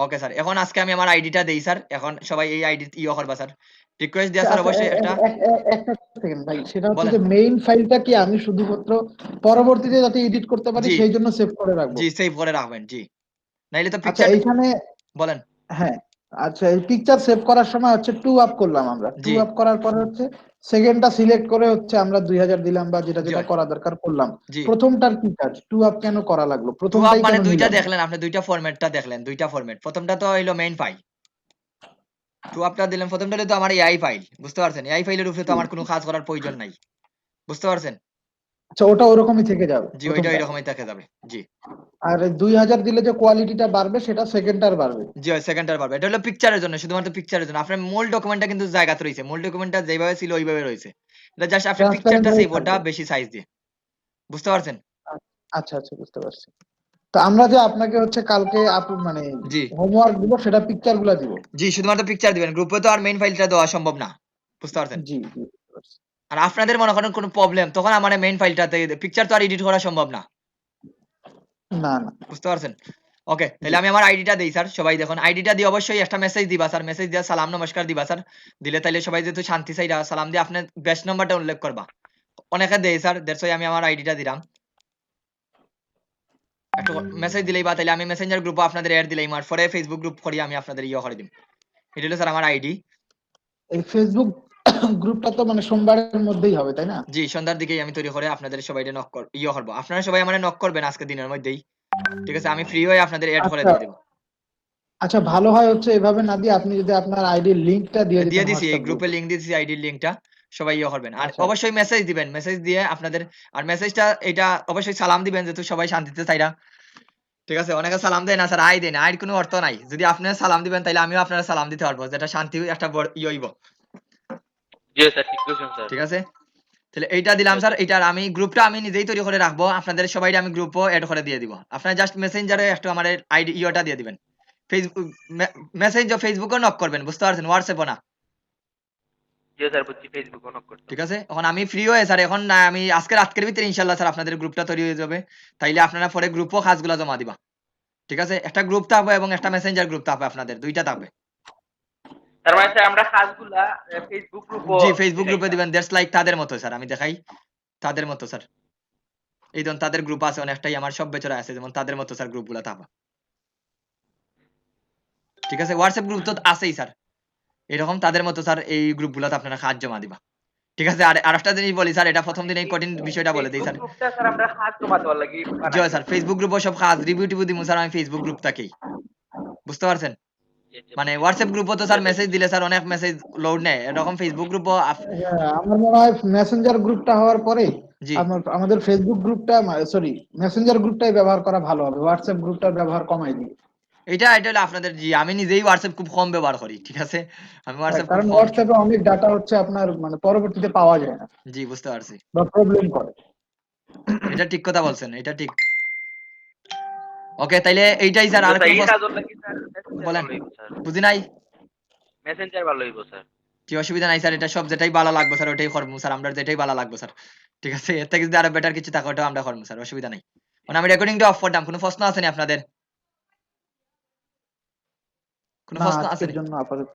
ওকে স্যার, এখন আজকে আমি আমার আইডিটা দেই স্যার। এখন সবাই এই আইডি ইয়ে করবা স্যার, রিকোয়েস্ট দেয়া স্যার আচ্ছা, অবশ্যই একটা। একটা সেকেন্ড ভাই, সেটা হচ্ছে বলেন। যে মেইন ফাইলটা কি আমি শুধুমাত্র পরবর্তীতে যাতে এডিট করতে পারি জি সেই জন্য সেভ করে রাখবো? জি সেভ করে রাখবেন জি, নাইলে তো আচ্ছা পিকচার। এইখানে, বলেন। হ্যাঁ, আচ্ছা এই পিকচার সেভ করার সময় হচ্ছে টু আপ করলাম আমরা, টু জি আপ করার পরে হচ্ছে সেকেন্ডটা সিলেক্ট করে হচ্ছে আমরা 2000 দিলাম বা যেটা জি যেটা করা দরকার করলাম। জি প্রথমটার কি কাজ? টু আপ কেন করা লাগলো? টু আপ প্রথমটাই মানে কেন দুইটা নিলাম না? দেখলেন আপনি, দুইটা ফরম্যাটটা দেখলেন, দুইটা ফরম্যাট। প্রথমটা তো হইলো মেইন ফাইল, টু আপটা দিলেন। প্রথমটা হলো তো আমার এআই ফাইল, বুঝতে পারছেন? এআই ফাইলের উপরে তো আমার কোনো কাজ করার প্রয়োজন নাই, বুঝতে পারছেন? আচ্ছা ওটা ওরকমই থেকে যাবে জি ওইটা প্রথমটা, এরকমই থেকে যাবে জি। আর 2000 দিলে যে কোয়ালিটিটা বাড়বে সেটা সেকেন্ডটার বাড়বে। জি সেকেন্ডটার পারবে। এটা হলো পিকচারের জন্য, শুধুমাত্র পিকচারের জন্য। আপনার মূল ডকুমেন্টটা কিন্তু জায়গাতে রয়েছে, মূল ডকুমেন্টটা যেভাবে ছিল ওইভাবে রয়েছে। এটা জাস্ট আপনার ট্রান্সপারেন্ট পিকচারটা হয়ে সেভ ওটা থাকবে। বেশি সাইজ দিয়ে, বুঝতে পারছেন? আচ্ছা আচ্ছা বুঝতে পারছি। তো আমরা যে আপনাকে হচ্ছে কালকে মানে জি হোমওয়ার্ক দিব সেটা পিকচার গুলা দিব। জি শুধুমাত্র পিকচার দিবেন, গ্রুপে তো আর মেইন ফাইলটা দেওয়া সম্ভব না, বুঝতে পারছেন? জি জি বুঝতে পারছি। আর আপনাদের মনে করেন কোনো প্রবলেম, তখন আমার মেইন ফাইলটাতে পিকচার তো আর এডিট করা সম্ভব না, না না। বুঝতে পারছেন? ওকে, জি তাহলে আমি আমার আইডিটা দেই স্যার। সবাই দেখুন আইডিটা দিয়ে অবশ্যই একটা মেসেজ দিবা স্যার, মেসেজ দিয়ে সালাম নমস্কার দিবা স্যার। দিলে তাইলে সবাই যেহেতু শান্তি চাইরা সালাম দিয়ে আপনার বেস্ট নাম্বারটা উল্লেখ করবা। অনেকে দেই স্যার, দ্যাটস ওয়াই আমি আমার আইডিটা দিলাম। একটু মেসেজ দিলেই বা তাইলে আমি মেসেঞ্জার গ্রুপে আপনাদের অ্যাড দিলেই মার পরে ফেসবুক গ্রুপ করি আমি আপনাদের ইয়ে করে দিম। এটা হলো স্যার আমার আইডি। এই ফেসবুক গ্রুপটা তো মানে সোমবারের মধ্যেই হবে তাই না? জি সন্ধ্যার দিকেই আমি তৈরি করে আপনাদের সবাইকে নক ইয়ে করবো। আপনারা সবাই আমার নক করবেন আজকে দিনের মধ্যেই, ঠিক আছে? আমি ফ্রি হয়ে আপনাদের অ্যাড করে আচ্ছা দিয়ে দেবো। আচ্ছা, ভালো হয় হচ্ছে এভাবে না দিয়ে আপনি যদি আপনার আইডির লিংকটা দিয়ে দিয়ে দিতেন দিছি, এই হোয়াটসঅ্যাপ গ্রুপে গ্রুপে। লিংক দিয়েছি, আইডির লিংকটা সবাই ইয়ে করবেন। আর আচ্ছা অবশ্যই মেসেজ দিবেন, মেসেজ দিয়ে আপনাদের আর মেসেজটা এটা অবশ্যই সালাম দিবেন যেহেতু সবাই শান্তিতে চাইরা, ঠিক আছে? অনেকে সালাম দেয় না স্যার, আই দেয় না, আইর কোনো অর্থ নাই। যদি আপনারা সালাম দিবেন তাহলে আমিও আপনারা সালাম দিতে পারবো, যেটা শান্তি একটা ইয়ে হইব, জি স্যার, ঠিক কইছেন স্যার। ঠিক আছে? তাহলে এইটা দিলাম জি স্যার। স্যার। এইটার আমি গ্রুপটা আমি নিজেই তৈরি করে রাখবো, আপনাদের সবাই আমি গ্রুপও এড করে দিয়ে দিব। আপনারা জাস্ট মেসেঞ্জারে একটু আমার আইডি ইয়েটা দিয়ে দিবেন। ফেসবুক মেসেজ ফেসবুকও নক করবেন, বুঝতে পারছেন? হোয়াটসঅ্যাপও না, জি স্যার, বুঝছি, ফেসবুক অন করতে ঠিক হবে। আছে? এখন আমি ফ্রি হয়ে স্যার এখন না, আমি আজকে রাতের ভিতরে ইনশাল্লাহ স্যার আপনাদের গ্রুপটা তৈরি হয়ে যাবে। তাইলে আপনারা পরে গ্রুপও কাজগুলো জমা দিবা, ঠিক আছে? একটা গ্রুপ থাকবে এবং একটা মেসেঞ্জার গ্রুপ থাকবে, আপনাদের দুইটা থাকবে। তার মানে স্যার আমরা কাজগুলা ফেসবুক গ্রুপও জি ফেসবুক দিলে গ্রুপে একটা। দিবেন, দ্যাটস লাইক তাদের মতো স্যার, আমি দেখাই তাদের মতো স্যার। এই ধরুন তাদের গ্রুপ আছে অনেকটাই, আমার সব বেচারা আছে, যেমন তাদের মতো স্যার গ্রুপগুলো থাকবে, ঠিক আছে? হোয়াটসঅ্যাপ গ্রুপ তো আছেই স্যার, এরকম তাদের মতো স্যার এই গ্রুপগুলোতে আপনারা কাজ জমা দিবা, ঠিক আছে? আর আরেকটা জিনিস বলি স্যার, এটা প্রথম দিন এই কঠিন বিষয়টা বলে দিই ফেসবুক স্যার। গ্রুপটা স্যার আমরা কাজ জমা দেওয়ার লাগি জয় বানাইছি। স্যার, ফেসবুক গ্রুপও সব কাজ রিভিউ টিভিউ দিমু স্যার আমি ফেসবুক গ্রুপ থেকেই, বুঝতে পারছেন? জি জি মানে বুঝছি স্যার। হোয়াটসঅ্যাপ গ্রুপও তো জি স্যার স্যার মেসেজ বুঝছি। দিলে স্যার অনেক মেসেজ লোড নেয়, এরকম ফেসবুক গ্রুপও হ্যাঁ, আমার মনে হয় মেসেঞ্জার গ্রুপটা হওয়ার পরে জি আমাদের ফেসবুক গ্রুপটা, সরি, মেসেঞ্জার গ্রুপটাই ব্যবহার করা ভালো হবে, হোয়াটসঅ্যাপ গ্রুপটার ব্যবহার কমাই দিই। এটা হলো আপনাদের। জি আমি নিজেই হোয়াটসঅ্যাপ খুব কম ব্যবহার করি, ঠিক আছে? আমি হ্যাঁ, হোয়াটসঅ্যাপ খুব কারণ কম। হোয়াটসঅ্যাপে অনেক ডাটা হচ্ছে আপনার মানে পরবর্তীতে পাওয়া যায় না জি বুঝতে পারছি, বা প্রবলেম করে। এটা ঠিক কথা বলছেন, এটা ঠিক। ওকে তাইলে এইটাই স্যার, তো আর স্যার কোনো এই কাজের লাগি স্যার মেসেঞ্জার বলেন। ভালো হইব স্যার। বুঝি নাই। মেসেঞ্জার ভালো হইব স্যার। কি অসুবিধা নাই স্যার, এটা সব যেটাই ভালো লাগবে স্যার ওটাই করবো স্যার, আমরা যেটাই ভালো লাগবে স্যার, ঠিক আছে? এর থেকে যদি আরো বেটার কিছু থাকে ওটাও আমরা করবো স্যার, অসুবিধা নাই। মানে আমি রেকর্ডিংটা অফ করতাম, কোনো প্রশ্ন আছে নি আপনাদের? কোনো না প্রশ্ন আছে আজকের জন্য আপাতত